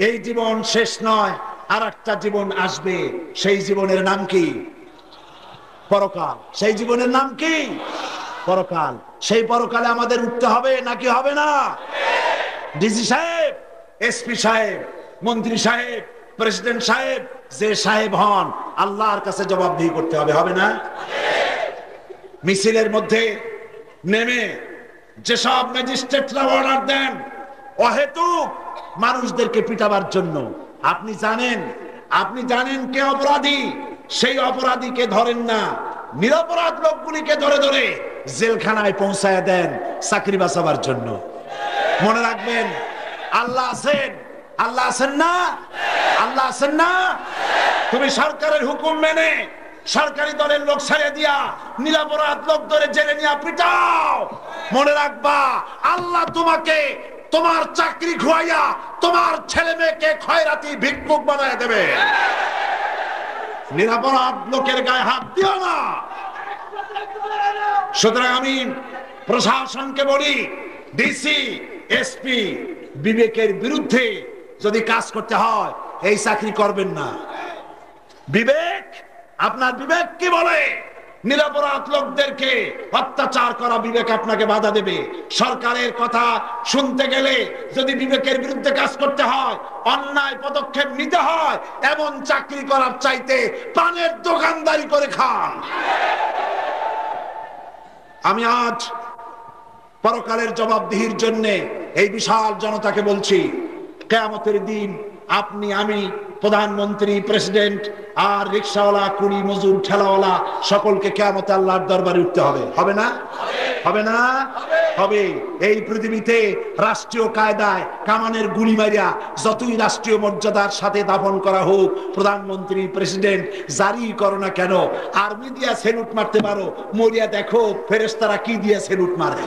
এই জীবন শেষ নয়, আর একটা জীবন আসবে। সেই জীবনের নাম কি? পরকাল। সেই জীবনের নাম কি? পরকাল। সেই পরকালে আমাদের উঠতে হবে নাকি হবে না? ডিসি সাহেব, এসপি সাহেব, মন্ত্রী সাহেব, প্রেসিডেন্ট সাহেব, যে সাহেব হন, আল্লাহর কাছে জবাবদিহি করতে হবে, হবে না? মিছিলের মধ্যে নেমে যেসব ম্যাজিস্ট্রেটরা অর্ডার দেন অহেতুক মানুষদেরকে পিটাবার জন্য, আপনি জানেন কে অপরাধী, সেই অপরাধীকে ধরেন না, নিরপরাধ লোকগুলিকে ধরে ধরে জেলখানায় পৌঁছায় দেন চাকরি বাঁচাবার জন্য। মনে রাখবেন, আল্লাহ আছেন, আল্লাহ আছেন না? আল্লাহ আছেন না? তুমি সরকারের হুকুম মেনে সরকারি দলের লোক ছেড়ে দিয়া নিরপরাধ লোক ধরে জেলে নিয়ে পিটাও, মনে রাখবা আল্লাহ তোমাকে তোমার চাকরি খুয়াইয়া তোমার ছেলে মেয়েকে খয়রাতি ভিক্ষুক বানায় দেবে। নিরপরাধ লোকের গায়ে হাত দিও না। সুতরাং আমি প্রশাসনকে বলি, ডিসি, এসপি, বিবেকের বিরুদ্ধে যদি কাজ করতে হয় এই চাকরি করবেন না। বিবেক, আপনার বিবেক কি বলে? নিরপরাধ লোকদেরকে অত্যাচার করা বিবেক আপনাকে বাধা দেবে। সরকারের কথা শুনতে গেলে যদি বিবেকের বিরুদ্ধে কাজ করতে হয়, অন্যায় পদক্ষেপ নিতে হয়, এমন চাকরি করার চাইতে পানের দোকানদারি করে খান। আমি আজ পরকালের জবাবদিহির জন্য এই বিশাল জনতাকে বলছি, কিয়ামতের দিন আপনি, আমি, প্রধানমন্ত্রী, প্রেসিডেন্ট আর রিকশাওয়ালা, কুলি মজুর, ঠেলাওয়ালা সকলকে কিয়ামতে আল্লাহর দরবারে উঠতে হবে, হবে না? হবে না? হবে। এই পৃথিবীতে রাষ্ট্রীয় কায়দায় কামানের গুলি মারিয়া যতই রাষ্ট্রীয় মর্যাদার সাথে দাফন করা হোক, প্রধানমন্ত্রী, প্রেসিডেন্ট জারি করো না কেন, আর্মি দিয়া সেলুট মারতে পারো, মরিয়া দেখো ফেরেশতারা কি দিয়া সেলুট মারে,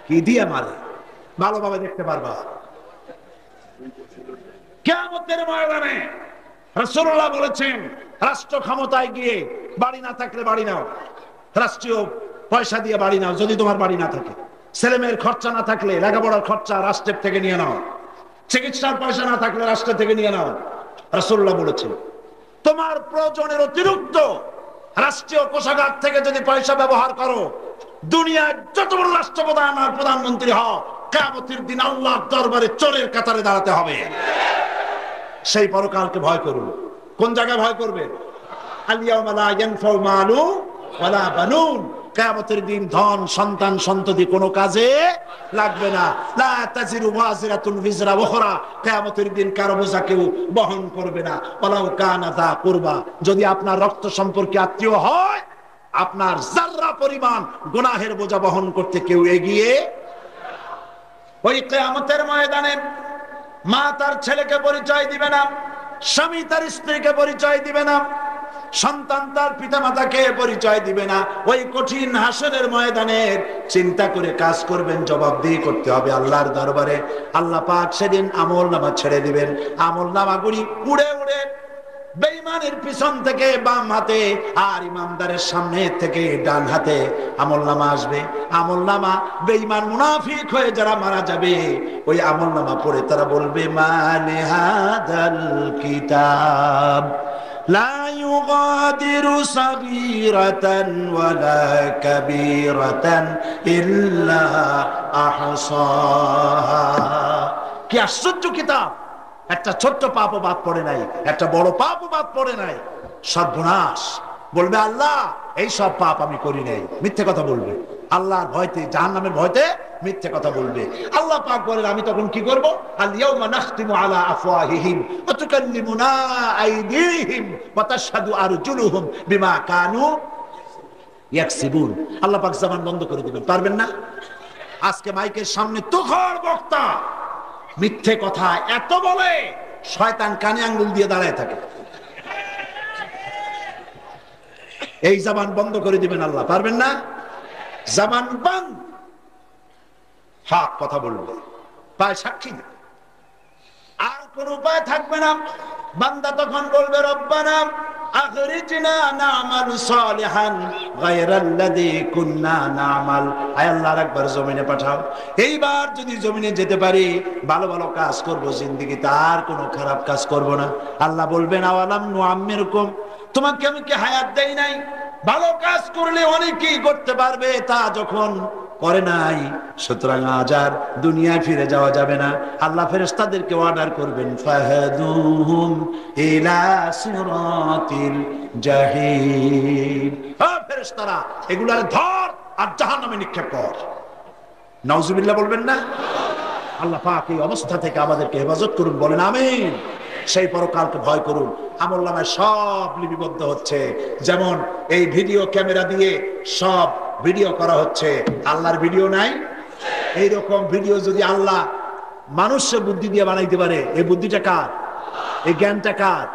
কি দিয়ে মারে, ভালোভাবে দেখতে পারবা। কিয়ামতের ময়দানে রাসূলুল্লাহ বলেছেন, রাষ্ট্র ক্ষমতায় গিয়ে বাড়ি না থাকলে বাড়ি নাও, রাষ্ট্রীয় পয়সা দিয়ে বাড়ি নাও যদি তোমার বাড়ি না থাকে, ছেলেমেয়ের খরচা না থাকলে লেখাপড়ার খরচা রাষ্ট্রের থেকে নিয়ে নাও, চিকিৎসার পয়সা না থাকলে রাষ্ট্র থেকে নিয়ে নাও। রাসূলুল্লাহ বলেছেন, তোমার প্রয়োজনের অতিরিক্ত রাষ্ট্রীয় কোষাগার থেকে যদি পয়সা ব্যবহার করো, দুনিয়ার যত বড় রাষ্ট্রপ্রধান আর প্রধানমন্ত্রী হও, কিয়ামতের দিন আল্লাহর দরবারে চোরের কাতারে দাঁড়াতে হবে। সেই পরকালকে ভয় করুন। কোন জায়গায় ভয় করবেন? আল-ইয়াওমা লা ইয়ানফাউ মালু ওয়ালা বানুন, কিয়ামতের দিন ধন, সন্তান, সন্ততি কোনো কাজে লাগবে না। লা তাজিরু ওয়াজিরাতুন বিজরা উখরা, কিয়ামতের দিন কারো বোঝা কেউ বহন করবে না। ওয়ালাউ কানা যা কুরবা, যদি আপনার রক্ত সম্পর্কে আত্মীয় হয়, আপনার যাররা পরিমাণ গুনাহের বোঝা বহন করতে কেউ এগিয়ে। ওই কিয়ামতের ময়দানে মা তার ছেলেকে পরিচয় দিবে না, স্বামী তার স্ত্রীকে পরিচয় দিবে না, সন্তান তার পিতামাতাকে পরিচয় দিবে না। ওই কঠিন হাসরের ময়দানের চিন্তা করে কাজ করবেন, জবাবদিহি করতে হবে আল্লাহর দরবারে। আল্লাহ পাক সেদিন আমলনামা ছেড়ে দিবেন, আমলনামাগুলি উড়ে উড়ে বেঈমানের পিছন থেকে বাম হাতে আর ইমানদারের সামনে থেকে ডান হাতে আমলনামা আসবে। আমলনামা বেঈমান মুনাফিক হয়ে যারা মারা যাবে, ওই আমলনামা পড়ে তারা বলবে, মানে হাদাল কিতাব লা ইউগাদিরু সাগীরাতান ওয়ালা কাবীরাতান ইল্লা আহসাহা। কি আশ্চর্য কিতাব! একটা ছোট্ট পাপও বাদ পড়ে নাই, একটা বড় পাপও বাদ পড়ে নাই। সর্বনাশ! বলবে আল্লাহ এই সব পাপ আমি করি নাই, মিথ্যে কথা বলবে। আল্লাহর ভয়তে, জাহান্নামের ভয়তে মিথ্যে কথা বলবে। আল্লাহ পাক বলেন, আমি তখন কি করব? আল ইয়াউমা নাখতিমু আলা আফওয়াহিহিম ওয়া তুকাল্লিমুনা আইদিহিম ওয়া তাশহাদু আরজুলুহুম বিমা কানু ইয়াকসিবুন। আল্লাহ পাক জবান বন্ধ করে দিবেন, পারবেন না? আজকে মাইকের সামনে তুখর বক্তা মিথ্যে কথা এত বলে, শয়তান কানে আঙ্গুল দিয়ে দাঁড়ায় থাকে। এই জবান বন্ধ করে দিবেন আল্লাহ, পারবেন না? জবান বন্ধ, হক কথা বলবে, পায় সাক্ষী না, আর কোন উপায় থাকবে না। বান্দা তখন বলবে, রব্বানা আখরিজনা না'মাল সালিহান গায়রাল্লাযী কুননা না'মাল। আয় আল্লাহ একবার জমিনে পাঠাও, এইবার যদি জমিনে যেতে পারি ভালো ভালো কাজ করব, জিন্দেগিতে আর কোনো খারাপ কাজ করব না। আল্লাহ বলবেন আওয়ালাম নুআম্মিরকুম, তোমাকে আমি কি হায়াত দেই নাই? ভালো কাজ করলে অনেকেই করতে পারবে, তা যখন করে নাই, সুতরাং আজ আর দুনিয়ায় ফিরে যাওয়া যাবে না। আল্লাহ ফেরেশতাদেরকে অর্ডার করবেন ফাহাদুহুম ইলা সিরাতিল জাহিম। হ্যাঁ ফেরেশতারা, এগুলার ধর আর জাহান্নামে নিক্ষেপ কর। নাউজুবিল্লাহ বলবেন না? আল্লাহ পাক এই অবস্থা থেকে আমাদেরকে হেফাজত করুন, বলেন আমিন। সেই পরকালকে ভয় করুন। আমলনামায় সব লিপিবদ্ধ হচ্ছে, যেমন এই ভিডিও ক্যামেরা দিয়ে সব ভিডিও করা হচ্ছে। আল্লাহর ভিডিও নাই? এইরকম ভিডিও যদি আল্লাহ মানুষের বুদ্ধি দিয়ে বানাইতে পারে, এই বুদ্ধিটা কার? এই জ্ঞানটা কার?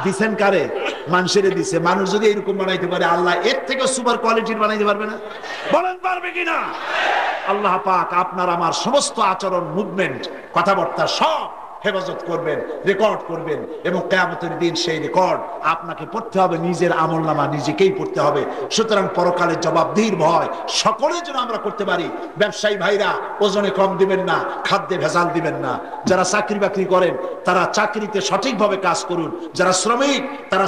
দিছেন কারে? মানুষের দিছে। মানুষ যদি এরকম বানাইতে পারে, আল্লাহ এর থেকে সুপার কোয়ালিটির বানাইতে পারবে না? বলেন পারবে কিনা? আল্লাহ পাক আপনার আমার সমস্ত আচরণ, মুভমেন্ট, কথাবার্তা সব হেফাজত করবেন, রেকর্ড করবেন, এবং কিয়ামতের দিন সেই রেকর্ড আপনাকে পড়তে হবে, নিজের আমলনামা নিজেকেই পড়তে হবে। সুতরাং পরকালের জবাবদিহির ভয় সকলে যেন আমরা করতে পারি। ব্যবসায়ী ভাইরা ওজনে কম দিবেন না, খাদ্যে ভেজাল দিবেন না। যারা চাকরি বাকরি করেন তারা চাকরিতে সঠিকভাবে কাজ করুন। যারা শ্রমিক তারা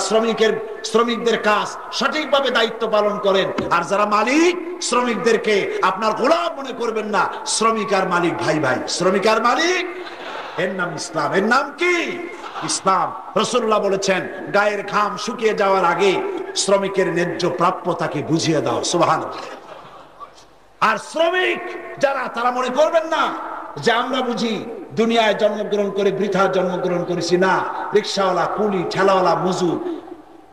শ্রমিকদের কাজ সঠিকভাবে দায়িত্ব পালন করেন। আর যারা মালিক, শ্রমিকদেরকে আপনার গোলাম মনে করবেন না। শ্রমিক আর মালিক ভাই ভাই, শ্রমিক আর মালিক, এর নাম ইসলাম। এর নাম কি? ইসলাম। রাসূলুল্লাহ বলেছেন, গায়ের ঘাম শুকিয়ে যাওয়ার আগে শ্রমিকের ন্যায্য প্রাপ্যতাকে বুঝিয়ে দাও। সুবহানাল্লাহ। আর শ্রমিক যারা, তারা মনে করবেন না যে আমরা বুঝি দুনিয়ায় জন্মগ্রহণ করে বৃথা জন্মগ্রহণ করেছি। না, রিকশাওয়ালা, কুলি, ঠেলাওয়ালা, মজুর,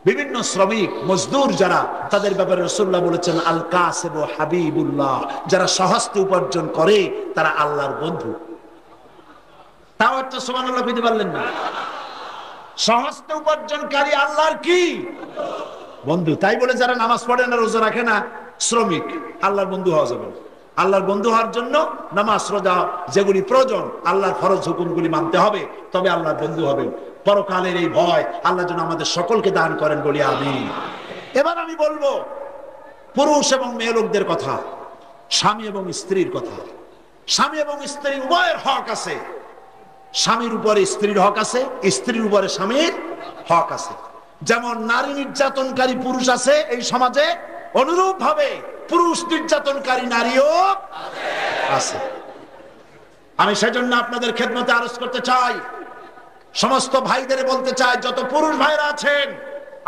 বিভিন্ন শ্রমিক মজদুর যারা, তাদের ব্যাপারে রাসূলুল্লাহ বলেছেন আল কাসিবু হাবিবুল্লাহ। যারা সহস্তে উপার্জন করে তারা আল্লাহর বন্ধু। তাও একটা সুবহানাল্লাহ কইতে পারলেন না? সহস্তে উপার্জনকারী আল্লাহর কি বন্ধু। তাই বলে যারা নামাজ পড়ে না, রোজা রাখে না, শ্রমিক, আল্লাহর বন্ধু হওয়া যাবে না। আল্লাহর বন্ধু হওয়ার জন্য নামাজ, রোজা যেগুলি প্রয়োজন, আল্লাহর ফরজ হুকুমগুলি মানতে হবে, তবে আল্লাহর বন্ধু হবে। পরকালের এই ভয় আল্লাহ যেন আমাদের সকলকে দান করেন, বলি আমিন। এবার আমি বলবো পুরুষ এবং মেয়ে লোকদের কথা, স্বামী এবং স্ত্রীর কথা। স্বামী এবং স্ত্রী উভয়ের হক আছে। স্বামীর উপরে স্ত্রীর হক আছে, স্ত্রীর উপরে স্বামীর হক আছে। যেমন নারী নির্যাতনকারী পুরুষ আছে এই সমাজে, অনুরূপ ভাবে পুরুষ নির্যাতনকারী নারীও আছে। আমি সেজন্য আপনাদের খেদমতে আরজ করতে চাই, সমস্ত ভাইদের বলতে চাই, যত পুরুষ ভাইরা আছেন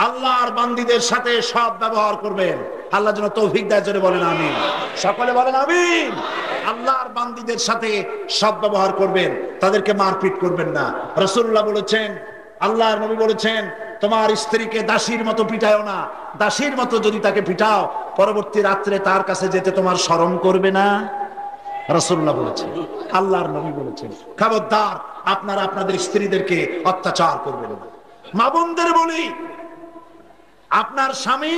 আল্লাহর বান্দীদের সাথে সৎ ব্যবহার করবেন। আল্লাহ যেন তৌফিক দেয়, জোরে বলেন আমিন। সকলে বলেন আমিন। আল্লাহর বান্দীদের সাথে সৎ ব্যবহার করবেন, তাদেরকে মারপিট করবেন না। রাসূলুল্লাহ বলেছেন, আল্লাহর নবী বলেছেন, তোমার স্ত্রীকে দাসীর মতো পিটাও না। দাসীর মতো যদি তাকে পিটাও, পরবর্তী রাত্রে তার কাছে যেতে তোমার শরম করবে না। রাসূলুল্লাহ বলেছেন, আল্লাহর নবী বলেছেন, খবরদার আপনারা আপনাদের স্ত্রীদেরকে অত্যাচার করবেন না। মা বোনদের বলি, আপনার স্বামী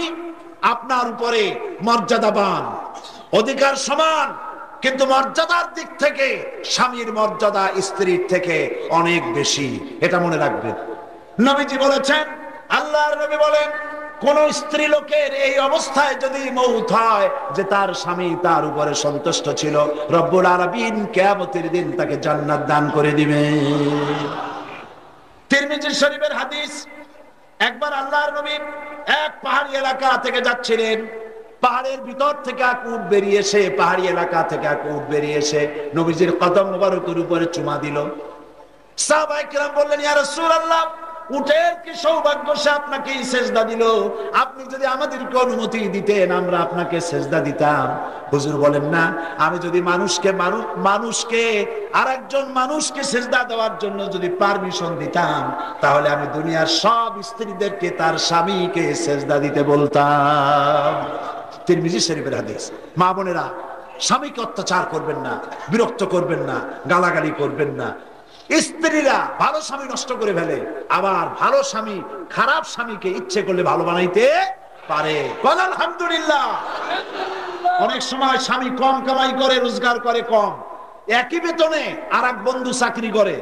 আপনার উপরে মর্যাদাবান, অধিকার সমান, কিন্তু মর্যাদার দিক থেকে স্বামীর মর্যাদা স্ত্রীর থেকে অনেক বেশি, এটা মনে রাখবেন। নবীজি বলেছেন, আল্লাহর নবী বলেন, কোন স্ত্রী লোকের এই অবস্থায় যদি মউত হয় যে তার স্বামী তার উপরে সন্তুষ্ট ছিল, রব্বুল আলামিন কিয়ামতের দিন তাকে জান্নাত দান করে দিবে। তিরমিজি শরীফের হাদিস, একবার আল্লাহর নবী এক পাহাড়ি এলাকা থেকে যাচ্ছিলেন। পাহাড়ের ভিতর থেকে এক উট বেরিয়ে এসে, পাহাড়ি এলাকা থেকে এক উট বেরিয়ে এসে নবীজির কদম মোবারকের উপরে চুমা দিল। সাহাবায়ে কেরাম বললেন, ইয়া রাসূলুল্লাহ, উটের কি সৌভাগ্য সে আপনাকে সেজদা দিল, আপনি যদি আমাদেরকে অনুমতি দিতেন আমরা আপনাকে সেজদা দিতাম। হুজুর বলেন, না, আমি যদি মানুষকে আরেকজন মানুষকে সেজদা দেওয়ার জন্য যদি পারমিশন দিতাম, তাহলে আমি দুনিয়ার সব স্ত্রীদেরকে তার স্বামীকে সেজদা দিতে বলতাম। তিরমিজি শরীফের হাদিস। মা বোনেরা, স্বামীকে অত্যাচার করবেন না, বিরক্ত করবেন না, গালাগালি করবেন না। স্ত্রীরা ভালো স্বামী নষ্ট করে ফেলে, আবার ভালো স্বামী খারাপ স্বামীকে ইচ্ছে করলে ভালো বানাইতে পারে। বল আলহামদুলিল্লাহ। অনেক সময় স্বামী কম কামাই করে, রোজগার করে কম, একই বেতনে আর এক বন্ধু চাকরি করে।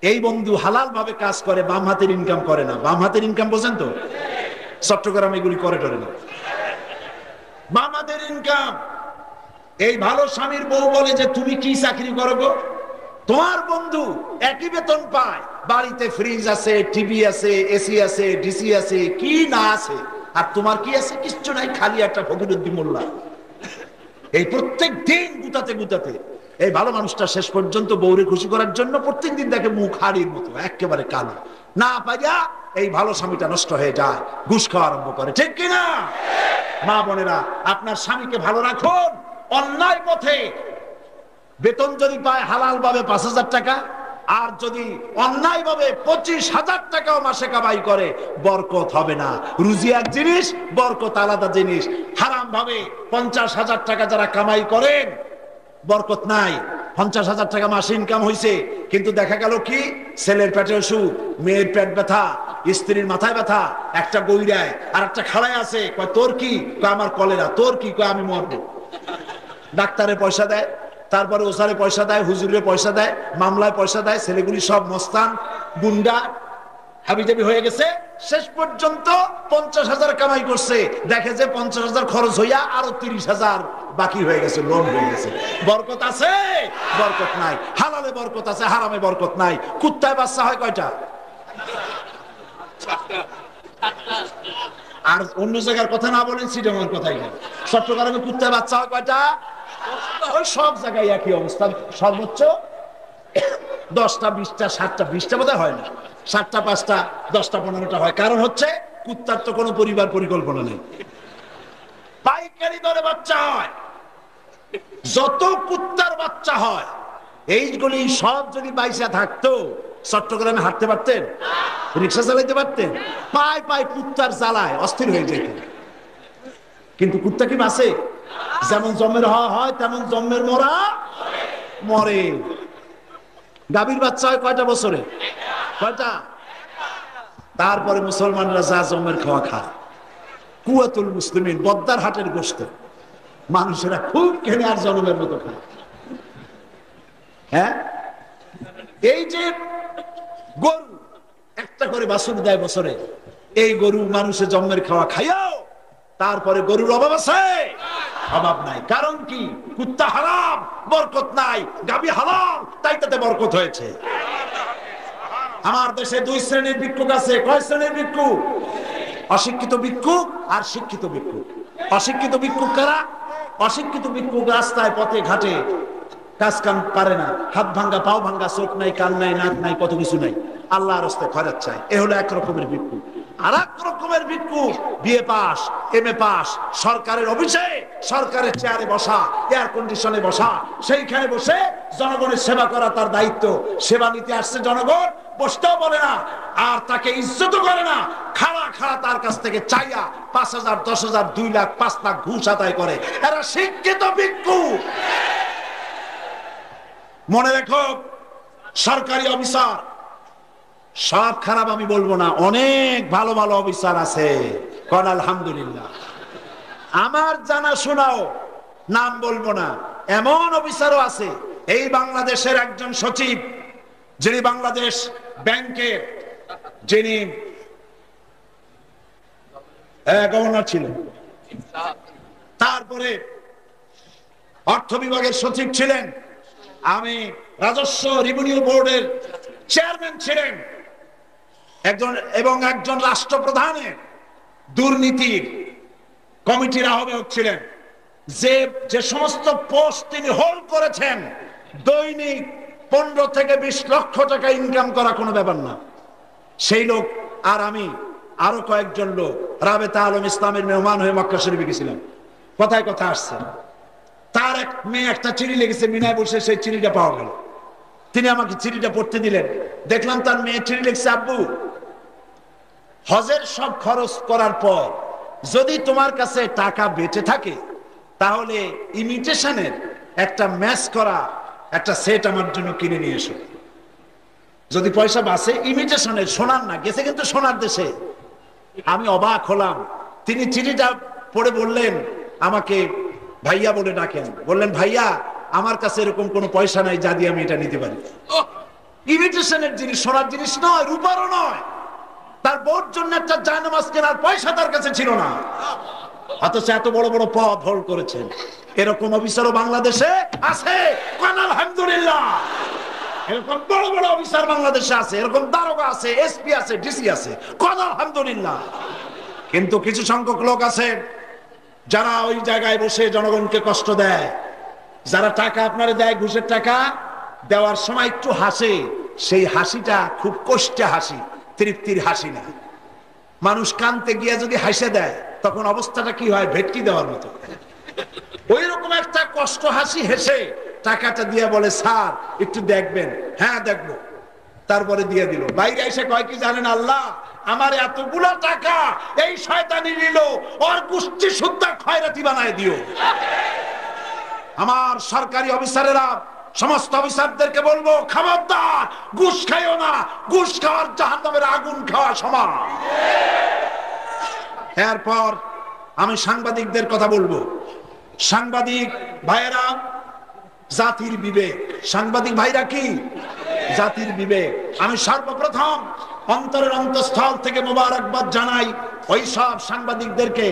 এই বন্ধু হালাল ভাবে কাজ করে, বাম হাতের ইনকাম করে না। বাম হাতের ইনকাম বোঝেন তো? চট্টগ্রাম এগুলি করে টরে না। মামাদের ইনকাম। এই ভালো স্বামীর বউ বলে যে তুমি কি চাকরি করো গো? তোমার বন্ধু একই বেতন পায়, বাড়িতে ফ্রিজ আছে, টিভি আছে, এসি আছে, ডিসি আছে, কি না আছে, আর তোমার কি আছে? কিচ্ছু নাই, খালি একটা ফকিরুদ্দিন মোল্লা। এই প্রত্যেক দিন গুতাতে গুতাতে এই ভালো মানুষটা শেষ পর্যন্ত বউরে খুশি করার জন্য প্রত্যেক দিন দেখে মুখ হাড়ির মতো একেবারে কালো, না পাইয়া এই ভালো স্বামীটা নষ্ট হয়ে যায়, ঘুষ খাওয়া আরম্ভ করে। ঠিক কিনা? মা বোনেরা, আপনার স্বামীকে ভালো রাখুন। অন্যায় পথে বেতন যদি পায় হালাল ভাবে 5,000 টাকা, আর যদি অন্যায় ভাবে 25,000 টাকাও মাসে কামাই করে, বরকত হবে না। রুজি এক জিনিস, বরকত আলাদা জিনিস। হারাম ভাবে 50,000 টাকা যারা কামাই করেন, বরকত নাই। 50,000 টাকা মাসে ইনকাম হয়েছে, কিন্তু দেখা গেল কি ছেলের পেটে অসুখ, মেয়ের পেট ব্যথা, স্ত্রীর মাথায় ব্যথা, একটা গইরায় আর একটা খাড়ায় আছে, কয় তোর কি? কয় আমার কলেরা। তোর কি? কয় আমি মরবো। ডাক্তারে পয়সা দেয়, তারপরে ওসারে পয়সা দেয়, হুজুরে পয়সা দেয়, মামলায় পয়সা দেয়, ছেলেগুলি সব মস্তান গুন্ডা হাবিজাবি হয়ে গেছে। শেষ পর্যন্ত 50,000 কামাই করছে, দেখে যে 50,000 খরচ হইয়া আরো 30,000 বাকি হয়ে গেছে, লোন হয়ে গেছে। বরকত আছে? বরকত নাই। হালালে বরকত আছে, হারামে বরকত নাই। কুত্তায় বাচ্চা হয় কয়টা? আর অন্য জায়গার কথা না বলেন, সিডামের কথাই না। চট্টগ্রামে কুত্তায় বাচ্চা হয় কয়টা? ওই সব জায়গায় একই অবস্থা। সর্বোচ্চ 10টা 20টা 7টা 20টা বোধহয় হয় না, 7টা 5টা 10টা 15টা হয়। কারণ হচ্ছে কুত্তার তো কোনো পরিবার পরিকল্পনা নেই, পাইকারি দরে বাচ্চা হয়। যত কুত্তার বাচ্চা হয়, এইগুলি সব যদি বাইসা থাকতো, চট্টগ্রামে হাঁটতে পারতেন? রিক্সা চালাইতে পারতেন? পায় পায় কুত্তার জ্বালায় অস্থির হয়ে যেত। কিন্তু কুত্তা কি বাঁচে? যেমন জন্মের হওয়া হয় তেমন জন্মের মরা মরে। গাভীর বাচ্চা হয় কয়টা বছরে? কয়টা? তারপরে মুসলমানরা যা জন্মের খাওয়া খায়। কুয়াতুল মুসলিমিন, বদ্দার হাটের গোশত মানুষেরা খুব কেনে আর জন্মের মতো খায়। হ্যাঁ, এই যে গরু একটা করে বাছুর দেয় বছরে, এই গরু মানুষের জন্মের খাওয়া খাইয়াও তারপরে গরুর অভাব আছে? অভাব নাই। কারণ কি? কুত্তা হারাম, বরকত নাই। গাভী হালাল, তাই তাতে বরকত হয়েছে। আমার দেশে 2 শ্রেণীর ভিক্ষুক আছে। কয় শ্রেণীর ভিক্ষুক? অশিক্ষিত ভিক্ষুক আর শিক্ষিত ভিক্ষুক। অশিক্ষিত ভিক্ষুক কারা? অশিক্ষিত ভিক্ষুক রাস্তায় পথে ঘাটে কাজ কাম পারে না, হাত ভাঙ্গা পাও ভাঙ্গা, চোখ নাই কান নাই নাক নাই, কত কিছু নাই, আল্লাহর রাস্তায় খয়রাত চায়। এ হলো এক রকমের ভিক্ষুক। আর এক রকমের ভিক্ষুক বিএ পাস, এমএ পাস, সরকারের অফিসে সরকারের চেয়ারে বসা, এয়ার কন্ডিশনে বসা, সেইখানে বসে জনগণের সেবা করা তার দায়িত্ব। সেবা নিতে আসছে জনগণ, বসতেও বলে না, আর তাকে ইজ্জত করে না। খাড়া খাড়া তার কাছ থেকে চাইয়া 5,000 10,000 2 লাখ 5 লাখ ঘুষ আদায় করে। এরা শিক্ষিত ভিক্ষুক। মনে রেখো, সরকারি অফিসার সব খারাপ আমি বলবো না, অনেক ভালো ভালো অফিসার আছে, কোন আলহামদুলিল্লাহ। আমার জানা শোনাও, নাম বলবো না, এমন অফিসারও আছে। এই বাংলাদেশের একজন সচিব, যিনি বাংলাদেশ ব্যাংকের যিনি গভর্নর ছিলেন, তারপরে অর্থ বিভাগের সচিব ছিলেন, আমি রাজস্ব রেভিনিউ বোর্ডের চেয়ারম্যান ছিলেন একজন, এবং একজন রাষ্ট্রপ্রধানের দুর্নীতির কমিটির আহ্বায়ক ছিলেন। যে সমস্ত পোস্ট তিনি হোল্ড করেছেন, দৈনিক 15 থেকে 20 লক্ষ টাকা ইনকাম করা কোনো ব্যাপার না। সেই লোক আর আমি আরো কয়েকজন লোক রাবেতা আলম ইসলামের মেহমান হয়ে মক্কা শরীফে গেছিলাম। কথায় কথা আসছে, তার এক মেয়ে একটা চিঠি লিখেছে, মিনায় বসে সেই চিঠিটা পাওয়া গেল। তিনি আমাকে চিঠিটা পড়তে দিলেন, দেখলাম তার মেয়ে চিঠি লিখছে, আব্বু, হজের সব খরচ করার পর যদি তোমার কাছে টাকা বেঁচে থাকে, তাহলে ইমিটেশনের একটা ম্যাচ করা একটা সেট আমার জন্য কিনে নিয়ে এসো। যদি পয়সা বাঁচে, ইমিটেশনের, সোনার না, গেছে কিন্তু সোনার দেশে। আমি অবাক হলাম। তিনি চিঠিটা পড়ে বললেন, আমাকে ভাইয়া বলে ডাকেন, বললেন, ভাইয়া, আমার কাছে এরকম কোনো পয়সা নাই যা দিয়ে আমি এটা নিতে পারি। ইমিটেশনের জিনিস, সোনার জিনিস নয়, রূপারও নয়। তার বোর জন্য একটা জায়নামাজ কেনার পয়সা তার কাছে ছিল না, অথচ এত বড় বড় পদ হোল্ড করেছেন। এরকম অফিসারও বাংলাদেশে আছে, আলহামদুলিল্লাহ। এরকম বড় বড় অফিসার বাংলাদেশে আছে, এরকম দারোগা আছে, এসপি আছে, ডিসি আছে, আলহামদুলিল্লাহ। কিন্তু কিছু সংখ্যক লোক আছে যারা ওই জায়গায় বসে জনগণকে কষ্ট দেয়। যারা টাকা আপনারা দেয়, ঘুষের টাকা দেওয়ার সময় একটু হাসে, সেই হাসিটা খুব কষ্টে হাসি, তৃপ্তির হাসি না। মানুষ কানতে গিয়ে যদি হাসে দেয় তখন অবস্থাটা কি হয়, ভেটকি দেওয়ার মতো। ওই রকম একটা কষ্ট হাসি হেসে টাকাটা দিয়ে বলে, স্যার একটু দেখবেন। হ্যাঁ দেখবো। তারপরে দিয়ে দিল। বাইরে এসে কয় কি জানেন, আল্লাহ আমার এতগুলা টাকা এই শয়তানি নিল, ওর গোষ্ঠী সুদ্ধা খয়রাতি বানায় দিও। আমার সরকারি অফিসারেরা সমস্ত অফিসারদেরকে বলবো, খবরদার ঘুষ খাইও না, ঘুষ খাওয়ার জাহান্নামের আগুন খাওয়া সমান। এরপর আমি সাংবাদিকদের কথা বলবো। সাংবাদিক ভাইয়েরা জাতির বিবেক। সাংবাদিক ভাইরা কি? জাতির বিবেক। আমি সর্বপ্রথম অন্তরের অন্তঃস্থল থেকে মোবারকবাদ জানাই ওই সব সাংবাদিকদেরকে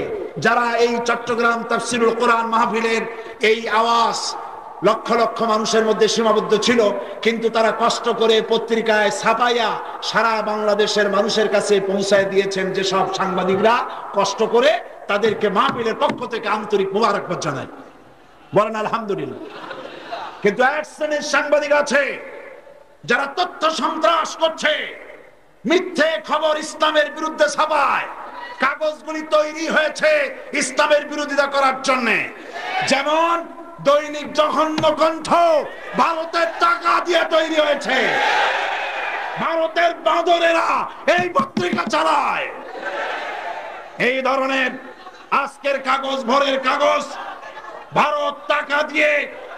যারা এই চট্টগ্রাম তাফসীরুল কোরআন মাহফিলের এই আওয়াজ লক্ষ লক্ষ মানুষের মধ্যে সীমাবদ্ধ ছিল, কিন্তু তারা কষ্ট করে পত্রিকায় ছাপাইয়া সারা বাংলাদেশের মানুষের কাছে পৌঁছায় দিয়েছেন। যে সব সাংবাদিকরা কষ্ট করে, তাদেরকে মাহফিলের পক্ষ থেকে আন্তরিক মোবারকবাদ জানাই, বলেন আলহামদুলিল্লাহ। কিন্তু এক শ্রেণীর সাংবাদিক আছে যারা তথ্য সন্ত্রাস করছে, মিথ্যে খবর ইসলামের বিরুদ্ধে ছাপায়। কাগজগুলি তৈরি হয়েছে ইসলামের বিরোধিতা করার জন্য। যেমন দৈনিক জঘন্য কণ্ঠ ভারতের টাকা দিয়ে তৈরি হয়েছে। ভারতের বাঁদরেরা এই পত্রিকা চালায়। এই ধরনের আজকের কাগজ, ভোরের কাগজ, ভারত টাকা দিয়ে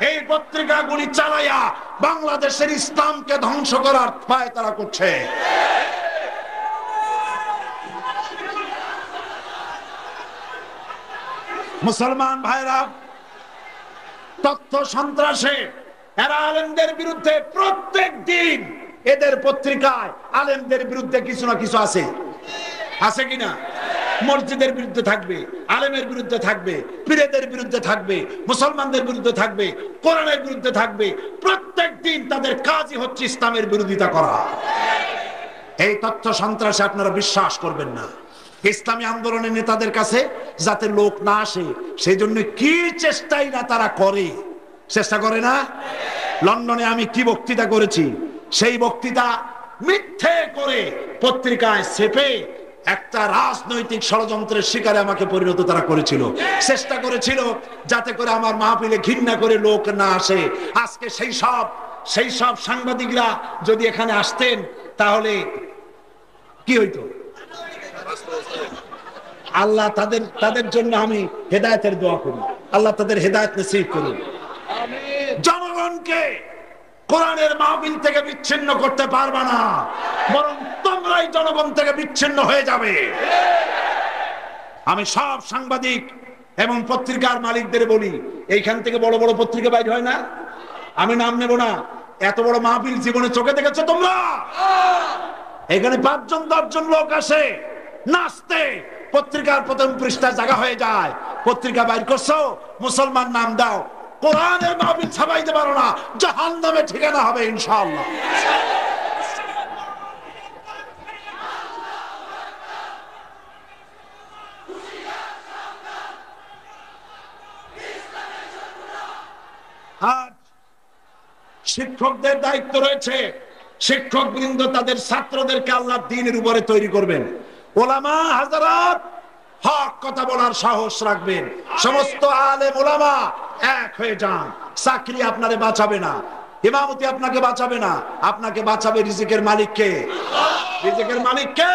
এই পত্রিকাগুলি চালাইয়া বাংলাদেশের ইসলামকে ধ্বংস করার পায়তারা করছে। মুসলমান ভাইরা, তথ্য সন্ত্রাসে এরা আলেমদের বিরুদ্ধে প্রত্যেক দিন এদের পত্রিকায় আলেমদের বিরুদ্ধে কিছু না কিছু আছে, আছে কিনা? মসজিদের বিরুদ্ধে থাকবে, আলেমের বিরুদ্ধে থাকবে, পীরেদের বিরুদ্ধে থাকবে, মুসলমানদের বিরুদ্ধে থাকবে, কোরআনের বিরুদ্ধে থাকবে। প্রত্যেক দিন তাদের কাজই হচ্ছে ইসলামের বিরোধিতা করা। এই তথ্য সন্ত্রাসে আপনারা বিশ্বাস করবেন না। ইসলামী আন্দোলনের নেতাদের কাছে যাতে লোক না আসে, সেই জন্য কি চেষ্টাই না তারা করে, চেষ্টা করে না? লন্ডনে আমি কি বক্তৃতা করেছি, সেই বক্তৃতা মিথ্যে করে পত্রিকায় ছেপে একটা রাজনৈতিক ষড়যন্ত্রের শিকারে আমাকে পরিণত তারা করেছিল। চেষ্টা করেছিল যাতে করে আমার মাহফিলে ঘৃণা করে লোক না আসে। আজকে সেই সব সাংবাদিকরা যদি এখানে আসতেন তাহলে কি হইতো? আল্লাহ তাদের জন্য আমি হেদায়েতের দোয়া করি, আল্লাহ তাদের হেদায়েত নসিব করুন। জনগণকে কোরআনের মাহফিল থেকে বিচ্ছিন্ন করতে পারবে না, বরং তোমরাই জনগণ থেকে বিচ্ছিন্ন হয়ে যাবে। আমি সব সাংবাদিক এবং পত্রিকার মালিকদের বলি, এইখান থেকে বড় বড় পত্রিকা বাইর হয় না, আমি নাম নেব না, এত বড় মাহফিল জীবনে চোখে দেখেছো তোমরা? এখানে 5 জন 10 জন লোক আসে নাচতে, পত্রিকার প্রথম পৃষ্ঠা জায়গা হয়ে যায়। পত্রিকা বাইর করছো, মুসলমান নাম দাও, কোরআনের মাহফিল ছাপাইতে পারো না, জাহান্নামে ঠিকানা হবে ইনশাআল্লাহ। আজ শিক্ষকদের দায়িত্ব রয়েছে, শিক্ষক বৃন্দ তাদের ছাত্রদেরকে আল্লাহর দ্বীনের উপরে তৈরি করবেন। ওলামা হাজারাত হক কথা বলার সাহস রাখবেন। সমস্ত আলেম ওলামা এক হয়ে যান। চাকরি আপনারে বাঁচাবে না, ইমামতি আপনাকে বাঁচাবে না, আপনাকে বাঁচাবে রিজিকের মালিককে। রিজিকের মালিককে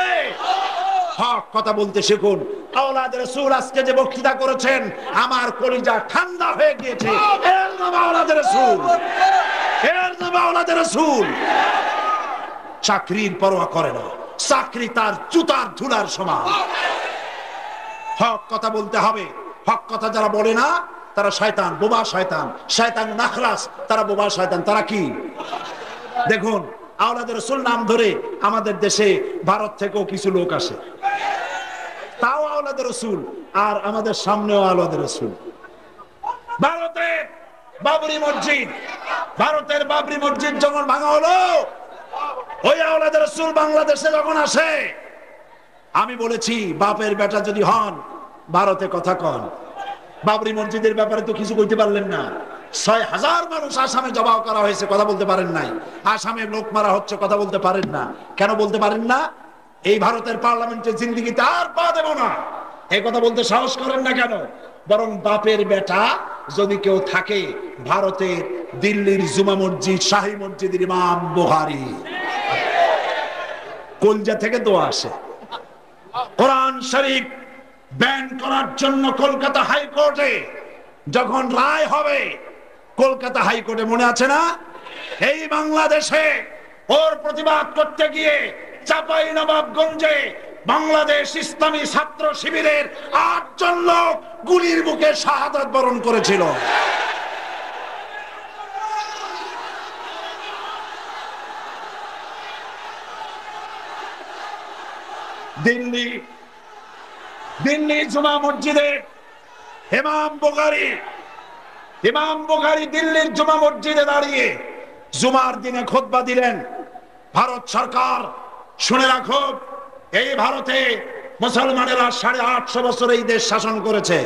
হক কথা বলতে শিখুন। আওলাদ রাসূল আজকে যে বক্তৃতা করেছেন, আমার কলিজা ঠান্ডা হয়ে গিয়েছে। এর নাম আওলাদ রাসূল, এর নাম আওলাদ রাসূল। চাকরির পরোয়া করে না, চাকরি তার জুতার ধুলার সমান। হক কথা বলতে হবে। হক কথা যারা বলে না তারা শয়তান, বোবা শয়তান, শয়তান নাখলাস, তারা বোবা শয়তান। তারা কি? দেখুন আওলাদের রাসূল নাম ধরে আমাদের দেশে ভারত থেকেও কিছু লোক আসে, তাও আওলাদের রাসূল, আর আমাদের সামনেও আওলাদের রাসূল। ভারতের বাবরি মসজিদ, ভারতের বাবরি মসজিদ যখন ভাঙা হলো, ওই আওলাদের রাসূল বাংলাদেশে যখন আসে, আমি বলেছি বাপের বেটা যদি হন ভারতে কথা কন। বাবরি মসজিদের ব্যাপারে তো কিছু কইতে পারলেন না। ৬,০০০ মানুষ আসামে জবাই করা হয়েছে, কথা বলতে পারেন নাই। আসামে লোক মারা হচ্ছে, কথা বলতে পারেন না। কেন বলতে পারেন না? এই ভারতের পার্লামেন্টের জিন্দেগিতে আর পা দেব না, এই কথা বলতে সাহস করেন না কেন? বরং বাপের বেটা যদি কেউ থাকে, ভারতের দিল্লির জুমা মসজিদ, শাহী মসজিদের ইমাম বুখারী, কলজা থেকে দোয়া আসে। কোরআন শরীফ ব্যান করার জন্য কলকাতা হাইকোর্টে যখন রায় হবে, কলকাতা হাইকোর্টে মনে আছে না, এই বাংলাদেশে ওর প্রতিবাদ করতে গিয়ে চাঁপাইনবাবগঞ্জে বাংলাদেশ ইসলামী ছাত্র শিবিরের ৮ জন লোক গুলির মুখে শাহাদাত বরণ করেছিল। দিল্লি জুমা মসজিদে ইমাম বুখারী দিল্লির জুমা মসজিদে দাঁড়িয়ে জুমার দিনে খুতবা দিলেন। ভারত সরকার শুনে রাখো, এই ভারতে মুসলমানেরা ৮৫০ বছর এই দেশ শাসন করেছে।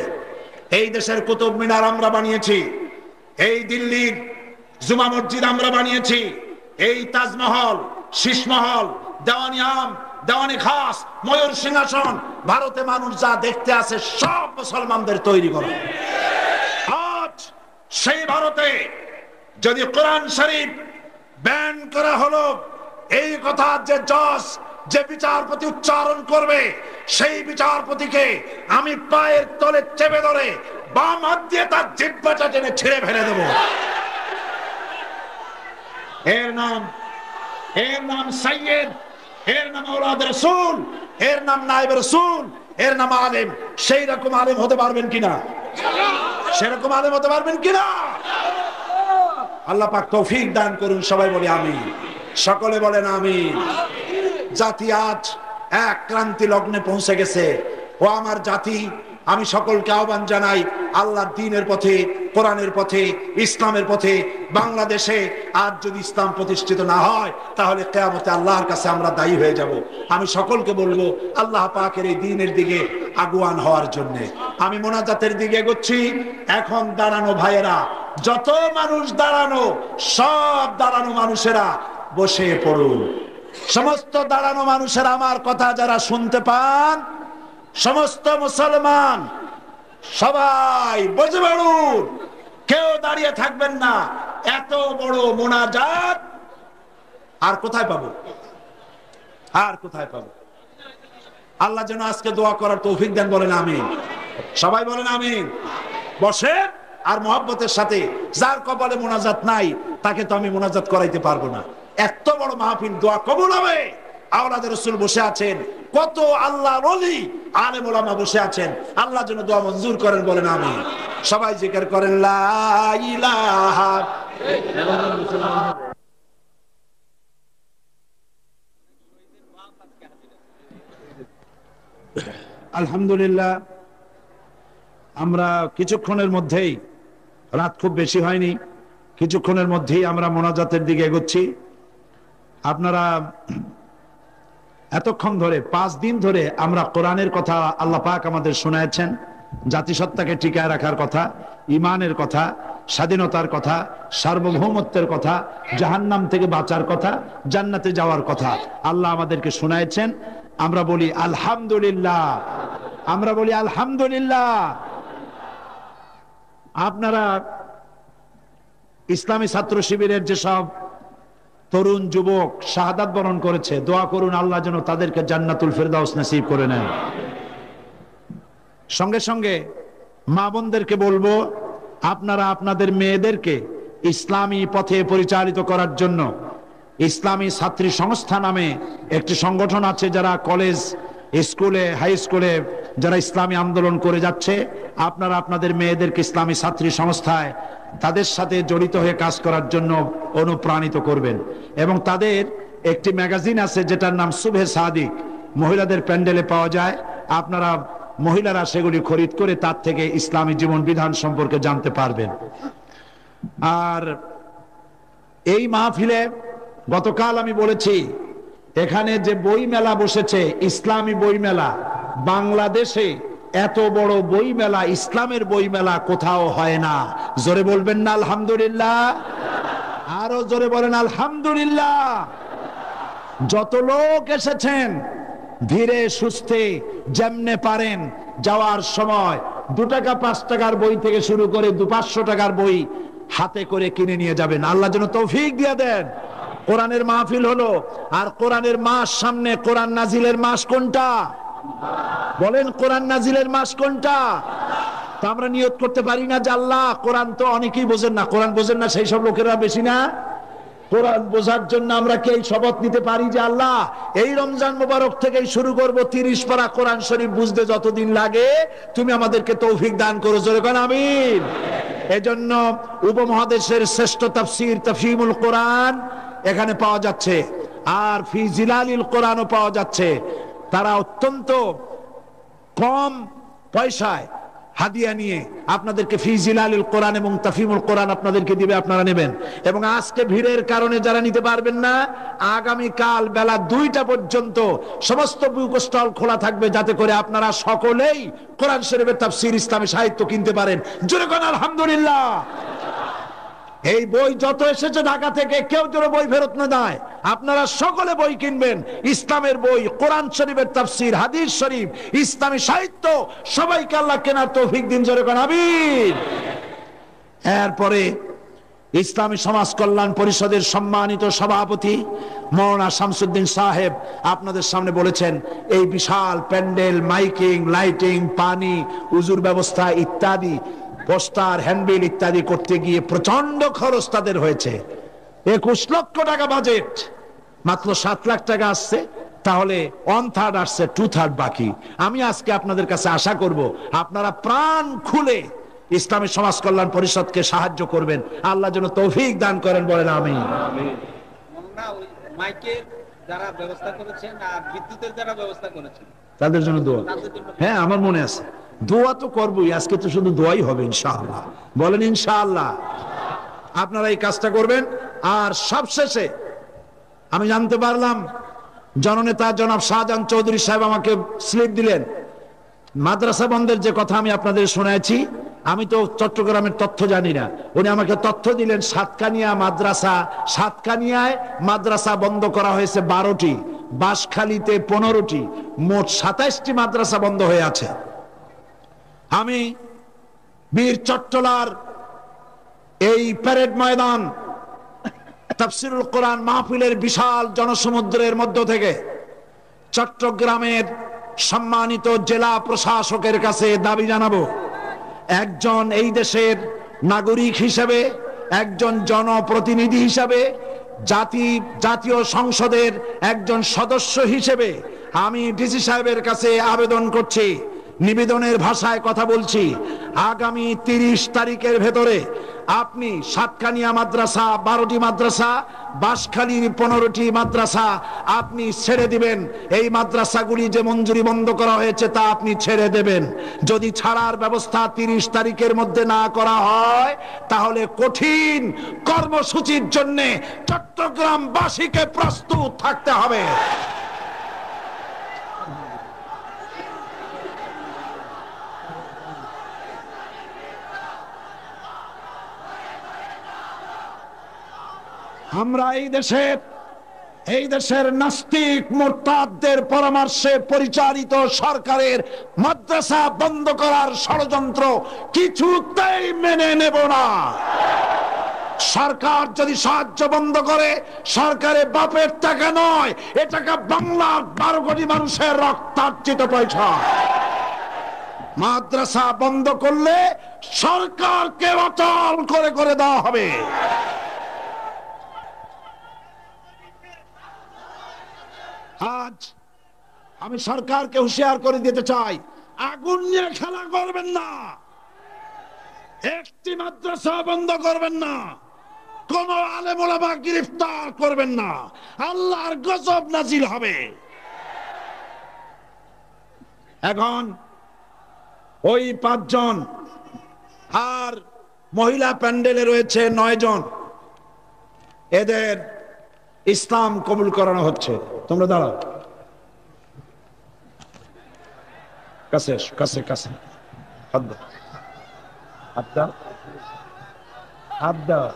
এই দেশের কুতুব মিনার আমরা বানিয়েছি, এই দিল্লির জুমা মসজিদ আমরা বানিয়েছি, এই তাজমহল, শীষমহল, দেওয়ানি আম, দেওয়ানি খাস, ময়ূর সিংহাসন, ভারতে মানুষ যা দেখতে আছে সব মুসলমানদের তৈরি করা। আজ সেই ভারতে যদি কোরআন শরীফ ব্যান করা হলো, এই কথা যে জজ, যে বিচারপতি উচ্চারণ করবে, সেই বিচারপতিকে আমি পায়ের তলে চেপে ধরে বাম হাত দিয়ে তার জিহ্বাটা টেনে ছিঁড়ে ফেলে দেব। এর নাম সাইয়েদ, এর নাম আওলাদ রাসূল, এর নাম নায়েব রাসূল, এর নাম আলেম। সেই রকম আলেম হতে পারবেন কিনা? সেরকম আলেম হতে পারবেন কিনা? আল্লাহ পাক তৌফিক দান করুন। সবাই বলি আমিন, সকলে বলেন আমিন। জাতি আজ এক ক্রান্তি লগ্নে পৌঁছে গেছে। ও আমার জাতি, আমি সকলকে আহ্বান জানাই আল্লাহর দ্বীনের পথে, কোরআনের পথে, ইসলামের পথে। বাংলাদেশে আজ যদি ইসলাম প্রতিষ্ঠিত না হয়, তাহলে কিয়ামতে আল্লাহর কাছে আমরা দায়ী হয়ে যাব। আমি সকলকে বলবো আল্লাহ পাকের এই দ্বীনের দিকে আগুয়ান হওয়ার জন্য। আমি মোনাজাতের দিকে এগোচ্ছি। এখন দাঁড়ানো ভাইয়েরা, যত মানুষ দাঁড়ানো, সব দাঁড়ানো মানুষেরা বসে পড়ুন। সমস্ত দাঁড়ানো মানুষেরা আমার কথা যারা শুনতে পান, সমস্ত মুসলমান সবাই বসে পড়ুন, কেউ দাঁড়িয়ে থাকবেন না। এত বড় মোনাজাত আর কোথায় পাবো? আর কোথায় পাবো? আল্লাহ যেন আজকে দোয়া করার তৌফিক দেন, বলেন আমিন। সবাই বলেন আমিন। বসে আর মহব্বতের সাথে, যার কপালে মোনাজাত নাই তাকে তো আমি মোনাজাত করাইতে পারবো না। এত বড় মাহফিল, দোয়া কবুল হবে। আওলাদের রাসূল বসে আছেন, কত আল্লাহর ওলি আলেম ওলামা বসে আছেন। আল্লাহ যেন দোয়া মঞ্জুর করেন, বলেন আমিন। সবাই জিকির করেন লা ইলাহা। আলহামদুলিল্লাহ, আমরা কিছুক্ষণের মধ্যেই, রাত খুব বেশি হয়নি, কিছুক্ষণের মধ্যেই আমরা মোনাজাতের দিকে এগোচ্ছি। আপনারা এতক্ষণ ধরে 5 দিন ধরে আমরা কোরআনের কথা আল্লাহ পাক আমাদের শোনাচ্ছেন, জাতিসত্তাকে টিকায় রাখার কথা, ইমানের কথা, স্বাধীনতার কথা, সার্বভৌমত্বের কথা, জাহান্নাম থেকে বাঁচার কথা, জান্নাতে যাওয়ার কথা আল্লাহ আমাদেরকে শোনাচ্ছেন। আমরা বলি আলহামদুলিল্লাহ, আমরা বলি আলহামদুলিল্লাহ। আপনারা ইসলামী ছাত্র শিবিরের যেসব তরুণ যুবক শাহাদাত বরণ করেছে, দোয়া করুন আল্লাহ যেন তাদেরকে জান্নাতুল ফেরদাউস নসিব করে নেন। সঙ্গে সঙ্গে মা বোনদেরকে বলবো, আপনারা আপনাদের মেয়েদেরকে ইসলামী পথে পরিচালিত করার জন্য ইসলামী ছাত্রী সংস্থা নামে একটি সংগঠন আছে, যারা কলেজ, স্কুলে, হাই স্কুলে যারা ইসলামী আন্দোলন করে যাচ্ছে, আপনারা আপনাদের মেয়েদেরকে ইসলামী ছাত্রী সংস্থায় তাদের সাথে জড়িত হয়ে কাজ করার জন্য অনুপ্রাণিত করবেন। এবং তাদের একটি ম্যাগাজিন আছে যেটার নাম সুবহে সাদিক, মহিলাদের প্যান্ডেলে পাওয়া যায়। আপনারা মহিলারা সেগুলি খরিদ করে তার থেকে ইসলামী জীবন বিধান সম্পর্কে জানতে পারবেন। আর এই মাহফিলে গতকাল আমি বলেছি, এখানে যে বই মেলা বসেছে, ইসলামী বই মেলা, বাংলাদেশে এত বড় বই মেলা, ইসলামের বই মেলা কোথাও হয় না। জোরে বলবেন না আলহামদুলিল্লাহ? আরো জোরে বলেন আলহামদুলিল্লাহ। যত লোক এসেছেন ধীরে সুস্থে যেমনে পারেন যাওয়ার সময় 2 টাকা 5 টাকার বই থেকে শুরু করে 500 টাকার বই হাতে করে কিনে নিয়ে যাবেন। আল্লাহ যেন তৌফিক দিয়ে দেন। কোরআনের মাহফিল হলো, আর কোরআনের মাস সামনে। কোরআন নাজিলের মাস কোনটা বলেন? কোরআন নাজিলের মাস কোনটা? তা আমরা নিয়ত করতে পারি না যে আল্লাহ, কোরআন তো অনেকেই বোঝেন না, কোরআন বোঝেন না সেই সব লোকেরা বেশি না? কোরআন বোঝার জন্য আমরা কি এই শপথ নিতে পারি যে আল্লাহ এই রমজান মোবারক থেকেই শুরু করব 30 পারা কোরআন শরীফ বুঝতে যতদিন লাগে তুমি আমাদেরকে তৌফিক দান করো। জোরে কোন আমিন। এজন্য উপমহাদেশের শ্রেষ্ঠ তাফসীর তাফহিমুল কোরআন এখানে পাওয়া যাচ্ছে, আর ফি জিলালিল কোরআনও পাওয়া যাচ্ছে। তারা অত্যন্ত কম পয়সায় হাদিয়া নিয়ে আপনাদেরকে ফি জিলালিল কোরআন এবং তাফহিমুল কোরআন আপনাদেরকে দিবে, আপনারা নেবেন। এবং আজকে ভিড়ের কারণে যারা নিতে পারবেন না, আগামী কাল বেলা 2টা পর্যন্ত সমস্ত বুক স্টল খোলা থাকবে, যাতে করে আপনারা সকলেই কোরআন শরীফের তাফসীর, ইসলামী সাহিত্য কিনতে পারেন। জোরে কোন আলহামদুলিল্লাহ। এই বই যত এসেছে ঢাকা থেকে, কেউ যেন বই ফেরত না দেয়। আপনারা সকলে বই কিনবেন, ইসলামের বই, কোরআন শরীফের তাফসীর, হাদিস শরীফ, ইসলামী সাহিত্য, সবাইকে আল্লাহ কেনার তৌফিক দিন। জোরে কোন আমিন। এরপরে ইসলামী সমাজ কল্যাণ পরিষদের সম্মানিত সভাপতি মাওলানা শামসুদ্দিন সাহেব আপনাদের সামনে বলেছেন, এই বিশাল প্যান্ডেল, মাইকিং, লাইটিং, পানি, উজুর ব্যবস্থা ইত্যাদি, পোস্টার, হ্যান্ডবিল ইত্যাদি করতে গিয়ে প্রচন্ড খরচ তাদের হয়েছে। 21 লক্ষ টাকা বাজেট, মাত্র 7 লাখ টাকা আসছে। তাহলে 1/3 আসছে, 2/3 বাকি। আমি আজকে আপনাদের কাছে আশা করব আপনারা প্রাণ খুলে ইসলামী সমাজ কল্যাণ পরিষদকে সাহায্য করবেন। আল্লাহ যেন তৌফিক দান করেন, বলেন আমিন। মাইকের যারা ব্যবস্থা করেছেন আর বিদ্যুতের যারা ব্যবস্থা করেছেন তাদের জন্য দোয়া। হ্যাঁ, আমার মনে আছে, দোয়া তো করবই। আজকে তো শুধু দোয়াই হবে ইনশাআল্লাহ, বলেন ইনশাআল্লাহ। আপনারা এই কাজটা করবেন। আর সবশেষে আমি জানতে পারলাম জননেতা জনাব শাহজাহান চৌধুরী সাহেব আমাকে স্লিপ দিলেন। মাদ্রাসা বন্ধের যে কথা আমি আপনাদের শোনাচ্ছি, আমি তো চট্টগ্রামের তথ্য জানি না, উনি আমাকে তথ্য দিলেন সাতকানিয়া মাদ্রাসা, সাতকানিয়ায় মাদ্রাসা বন্ধ করা হয়েছে 12টি, বাঁশখালীতে 15টি, মোট 27টি মাদ্রাসা বন্ধ হয়ে আছে। আমি বীর চট্টলার এই প্যারেড ময়দান তাফসীরুল কোরআন মাহফিলের বিশাল জনসমুদ্রের মধ্য থেকে চট্টগ্রামের সম্মানিত জেলা প্রশাসকের কাছে দাবি জানাবো, একজন এই দেশের নাগরিক হিসেবে, একজন জনপ্রতিনিধি হিসেবে, জাতীয় সংসদের একজন সদস্য হিসেবে আমি ডিসি সাহেবের কাছে আবেদন করছি, নিবেদনের ভাষায় কথা বলছি, আগামী 30 তারিখের ভেতরে আপনি সাতকানিয়া মাদ্রাসা 12টি মাদ্রাসা, বাঁশখালীর 15টি মাদ্রাসা আপনি ছেড়ে দিবেন। এই মাদ্রাসাগুলি যে মঞ্জুরি বন্ধ করা হয়েছে তা আপনি ছেড়ে দেবেন। যদি ছাড়ার ব্যবস্থা 30 তারিখের মধ্যে না করা হয়, তাহলে কঠিন কর্মসূচির জন্য চট্টগ্রামবাসীকে প্রস্তুত থাকতে হবে। আমরা এই দেশের নাস্তিক মুরতাদদের পরামর্শে পরিচালিত সরকারের মাদ্রাসা বন্ধ করার ষড়যন্ত্র কিছুতেই মেনে নেব না। সরকার যদি সাহায্য বন্ধ করে, সরকারের বাপের টাকা নয়, এ টাকা বাংলার 12 কোটি মানুষের রক্তার্জিত পয়সা। মাদ্রাসা বন্ধ করলে সরকারকে অচল করে দেওয়া হবে। আজ আমি সরকারকে হুঁশিয়ার করে দিতে চাই, আগুন নিয়ে খেলা করবেন না, একটি মাদ্রাসা বন্ধ করবেন না, কোন আলেম ওলামা গ্রেফতার করবেন না, আল্লাহর গজব নাজিল হবে। এখন ওই 5 জন আর মহিলা প্যান্ডেলে রয়েছে 9 জন, এদের ইসলাম কবুল করানো হচ্ছে। তোমরা দাঁড়াও, কাছে কাছে কাছে, হাত দাও, হাত দাও, হাত দাও।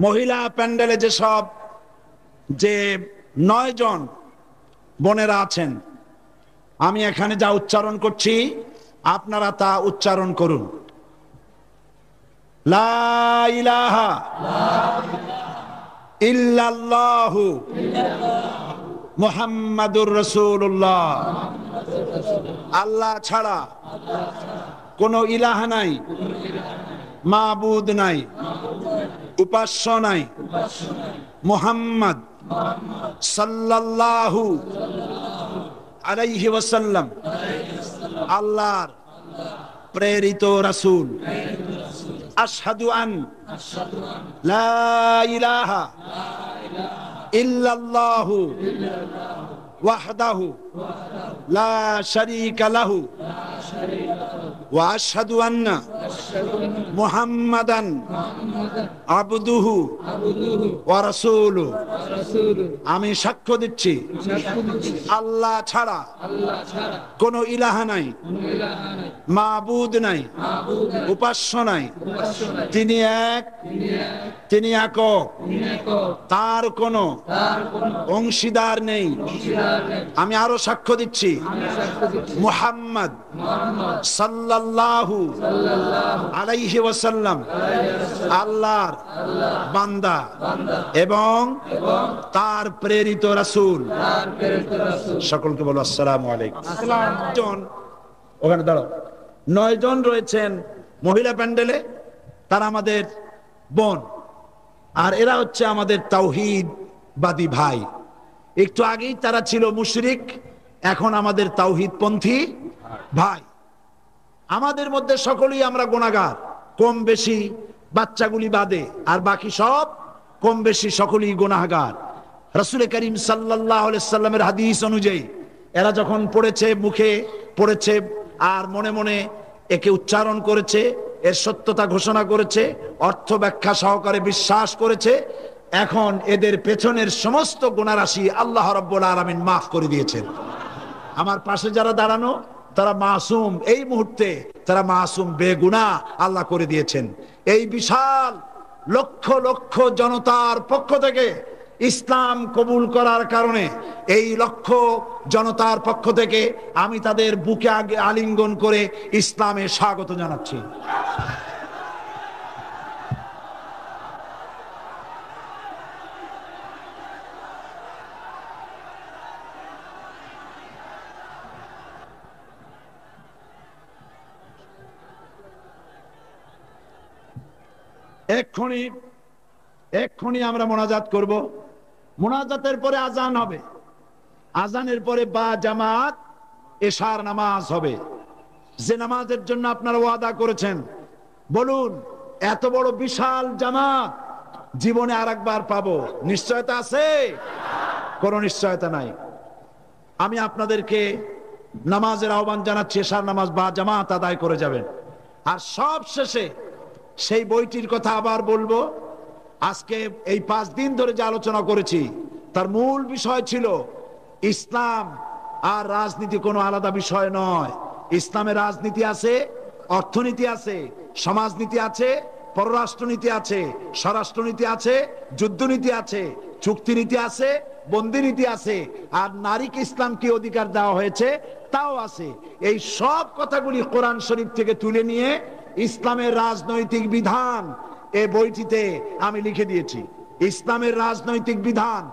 মহিলা প্যান্ডেলে যেসব যে 9 জন বোনেরা আছেন, আমি এখানে যা উচ্চারণ করছি আপনারা তা উচ্চারণ করুন। লা ইলাহা ইল্লাল্লাহু মুহাম্মাদুর রাসূলুল্লাহ। আল্লাহ ছাড়া কোনো ইলাহ নাই, মাবুদ নাই, উপাস্য নাই। মুহাম্মদ সাল্লাল্লাহু আলাইহি ওয়াসাল্লাম আল্লাহর প্রেরিত রাসূল। আশহাদু আন লা ইলাহা ইল্লাল্লাহু ওয়াহদাহু লা শারীকা লাহু ওয়া আশহাদু আন্না মুহাম্মাদান আবদুহু ওয়া রাসূলুহু। আমি সাক্ষ্য দিচ্ছি আল্লাহ ছাড়া কোনো ইলাহ নাই, মাবুদ নাই, উপাস্য নাই। তিনি এক, তিনি একক, তার কোনো অংশীদার নেই। আমি আরো সাক্ষ্য দিচ্ছি মুহাম্মদ সাল্লাল্লাহু আলাইহি ওয়াসাল্লাম আল্লাহর বান্দা এবং তার প্রেরিত রাসূল। সকলকে বলো আসসালামু আলাইকুম। ওখানে দাঁড়াও, 9 জন রয়েছেন মহিলা প্যান্ডেলে, তারা আমাদের বোন, আর এরা হচ্ছে আমাদের তাওহীদবাদী ভাই। একটু আগেই তারা ছিল মুশরিক, এখন আমাদের তাওহীদপন্থী ভাই। আমাদের মধ্যে সকলেই আমরা গুনাহগার, কম বেশি, বাচ্চাগুলি বাদে, আর বাকি সব কম বেশি সকলেই গুনাহগার। রাসূল করিম সাল্লাল্লাহু আলাইহি সাল্লামের হাদিস অনুযায়ী এরা যখন পড়েছে, মুখে পড়েছে আর মনে মনে একে উচ্চারণ করেছে, এর সত্যতা ঘোষণা করেছে, অর্থ ব্যাখ্যা সহকারে বিশ্বাস করেছে, এখন এদের পেছনের সমস্ত গুনাহ রাশি আল্লাহ রাব্বুল আলামিন মাফ করে দিয়েছেন। আমার পাশে যারা দাঁড়ানো তারা মাসুম, এই মুহূর্তে তারা মাসুম, বেগুনাহ আল্লাহ করে দিয়েছেন। এই বিশাল লক্ষ লক্ষ জনতার পক্ষ থেকে ইসলাম কবুল করার কারণে, এই লক্ষ জনতার পক্ষ থেকে আমি তাদের বুকে আলিঙ্গন করে ইসলামে স্বাগত জানাচ্ছি। এক্ষুনি আমরা মোনাজাত করব। মোনাজাতের পরে আজান হবে, আজানের পরে বা জামাত এশার নামাজ হবে। যে নামাজের জন্য আপনারা ওয়াদা করেছেন, বলুন এত বড় বিশাল জামাত জীবনে আরেকবার পাবো, নিশ্চয়তা আছে? কোনো নিশ্চয়তা নাই। আমি আপনাদেরকে নামাজের আহ্বান জানাচ্ছি, এশার নামাজ বা জামাত আদায় করে যাবেন। আর সব শেষে সেই বইটির কথা আবার বলবো। আজকে এই 5 দিন ধরে যে আলোচনা করেছি তার মূল বিষয় ছিল ইসলাম আর রাজনীতি কোনো আলাদা বিষয় নয়। ইসলামে রাজনীতি আছে, অর্থনীতি আছে, সমাজনীতি আছে, পররাষ্ট্রনীতি আছে, স্বরাষ্ট্রনীতি আছে, যুদ্ধনীতি আছে, চুক্তিনীতি আছে, বন্দিনীতি আছে, আর নারীকে ইসলাম কি অধিকার দেওয়া হয়েছে তাও আছে। এই সব কথাগুলি কোরআন শরীফ থেকে তুলে নিয়ে ইসলামের রাজনৈতিক বিধান এই বইটিতে আমি লিখে দিয়েছি। ইসলামের রাজনৈতিক বিধান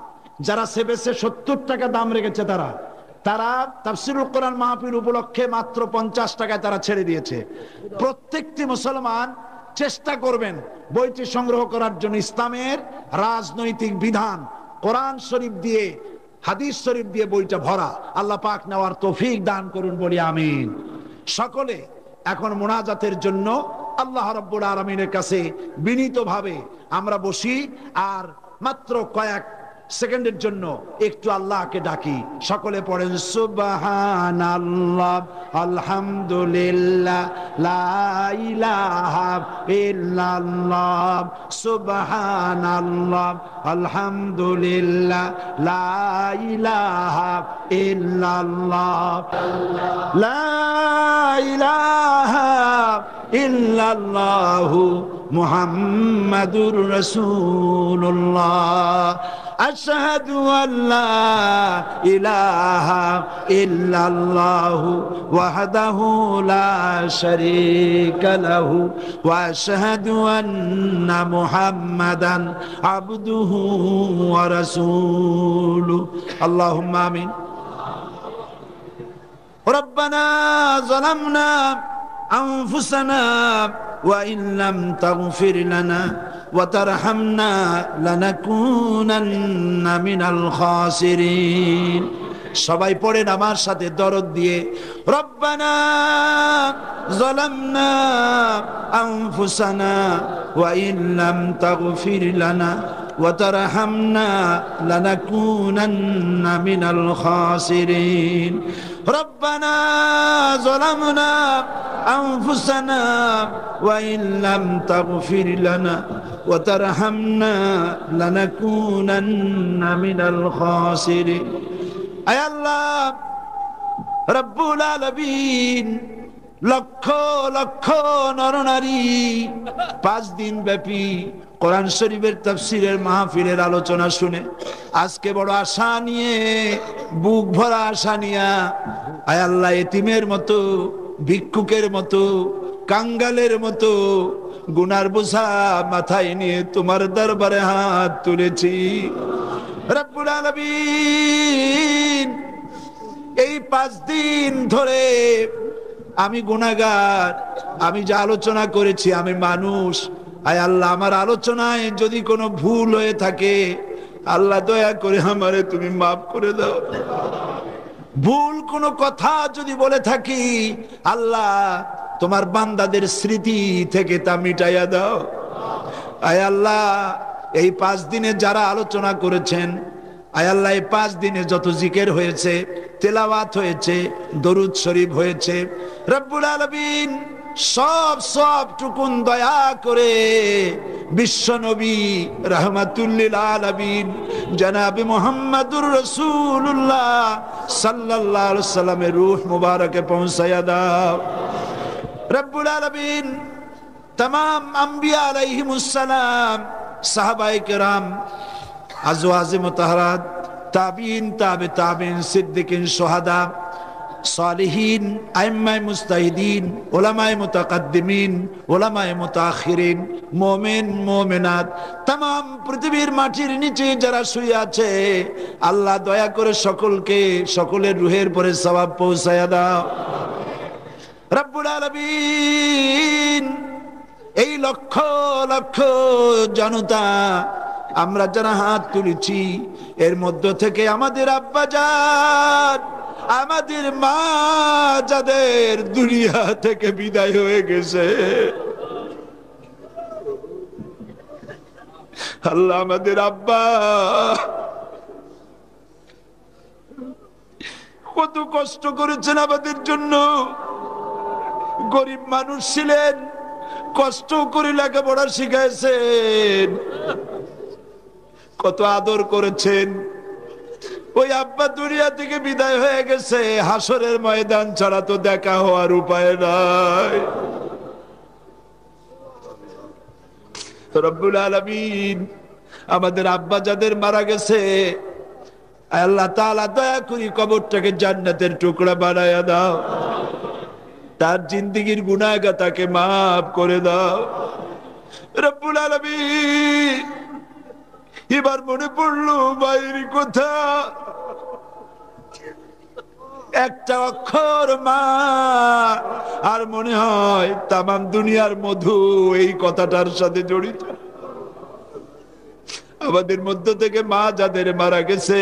যারা সেবেছে 70 টাকা দাম রেখেছে, তারা তাফসীরুল কোরআন মাহফিল উপলক্ষে মাত্র 50 টাকায় তারা ছেড়ে দিয়েছে। প্রত্যেকটি মুসলমান চেষ্টা করবেন বইটি সংগ্রহ করার জন্য। ইসলামের রাজনৈতিক বিধান কোরআন শরীফ দিয়ে হাদিস শরীফ দিয়ে বইটা ভরা। আল্লাহ পাক নেওয়ার তৌফিক দান করুন, বলি আমিন। সকলে এখন মোনাজাতের জন্য আল্লাহ রাব্বুল আলামিনের কাছে বিনীতভাবে আমরা বসি, আর মাত্র কয়েক সেকেন্ডের জন্য একটু আল্লাহকে ডাকি। সকলে পড়েন সুবহানাল্লাহ, আলহামদুলিল্লাহ, লা ইলাহা ইল্লাল্লাহ, সুবহানাল্লাহ, আলহামদুলিল্লাহ, লা ইলাহা ইল্লাল্লাহ, লা ইলাহা ইল্লাল্লাহু মুহাম্মাদুর রাসূলুল্লাহ, আশহাদু আল্লা ইলাহা ইল্লাল্লাহু ওয়াহদাহু লা শারীকা লাহু ওয়া আশহাদু আন্না মুহাম্মাদান আবদুহু ওয়া রাসূলুহু। আল্লাহুম্মা আমিন। রব্বানা যালামনা আনফুসানা ওয়া ইন লাম তাগফির লানা ওয়া তারহামনা লানাকুনান্না মিনাল খাসিরিন। সবাই পড়েন আমার সাথে দরদ দিয়ে, রব্বানা যালামনা আনফুসানা ওয়া ইন লাম তাগফির লানা ওয়া তারহামনা লানাকুনান্না মিনাল খাসিরিন। রব্বানা যালামনা আনফুসানা ওয়া ইন লাম তাগফির লানা ওয়া তারহামনা লানাকুনান্না মিনাল খাসিরিন। আয় আল্লাহ রব্বুল আলামিন, লক্ষ লক্ষ নরনারী 5 দিন ব্যাপী কোরআন শরীফের তাফসীরের মাহফিলের আলোচনা শুনে আজকে বড় আশা নিয়ে, বুক ভরা আশা নিয়া, আয় আল্লাহ এতিমের মতো, ভিক্ষুকের মতো, কাঙ্গালের মতো গুনার বোঝা মাথায় নিয়ে তোমার দরবারে হাত তুলেছি। রব্বুল আলামিন, এই 5 দিন ধরে আমি গুনাহগার, আমি যা আলোচনা করেছি, আমি মানুষ। আয় আল্লাহ, আমার আলোচনায় যদি কোনো ভুল হয়ে থাকে, আল্লাহ দয়া করে আমারে তুমি মাফ করে দাও। ভুল কোনো কথা যদি বলে থাকি, আল্লাহ তোমার বান্দাদের স্মৃতি থেকে তা মিটাইয়া দাও। আয় আল্লাহ, এই 5 দিনে যারা আলোচনা করেছেন, আয় আল্লাহ এই 5 দিনে যত জিকির হয়েছে, তেলাওয়াত হয়েছে, দরুদ শরীফ হয়েছে, রব্বুল আলামিন সব টুকুন দয়া করে বিশ্ব নবী রাহমাতুল লিল আলামিন জনাবে মুহাম্মাদুর রাসূলুল্লাহ সাল্লাল্লাহু আলাইহি ওয়াসাল্লামের রূহ মুবারকে পৌঁছায়া দাও। রব্বুল আলামিন तमाम अंबिया अलैहिमुस सलाम, साहबाए किराम, अज़वाज मुतहरात, ताबीन, ताबे ताबीन, सिद्दीकीन, शुहदा, सालिहीन, आइम्माए मुस्ताहिदीन, उलमाए मुतक़द्दिमीन, उलमाए मुताखिरीन, मोमिन मोमिनात, तमाम पृथ्वीर माटिर नीचे যারা শুয়ে আছে, আল্লাহ দয়া করে সকলকে সকলের রূহের পরে সওয়াব পৌঁছায়া দাও। রব্বুল আলামিন, এই লক্ষ লক্ষ জনতা আমরা যারা হাত তুলেছি, এর মধ্য থেকে আমাদের আব্বাজান, আমাদের মা যাদের দুনিয়া থেকে বিদায় হয়ে গেছে, আল্লাহ আমাদের আব্বা কত কষ্ট করেছেন আমাদের জন্য। গরিব মানুষ ছিলেন, কষ্ট করে লেখাপড়া শিখাইছেন, কত আদর করেছেন। ওই আব্বা দুনিয়া থেকে বিদায় হয়ে গেছে, হাসরের ময়দান ছাড়া তো দেখা হওয়ার উপায় নাই। রব্বুল আলামিন, আমাদের আব্বা যাদের মারা গেছে, আল্লাহ তাআলা দয়া করে কবরটাকে জান্নাতের টুকরা বানায়া দাও, তার জিন্দেগীর গুনাহগাতাকে মাফ করে দাও। রব্বুল আলামিন, এবার মনে পড়লো মায়ের কথা, একটা অক্ষর মা, আর মনে হয় তামাম দুনিয়ার মধু এই কথাটার সাথে জড়িত। আমাদের মধ্য থেকে মা যাদের মারা গেছে,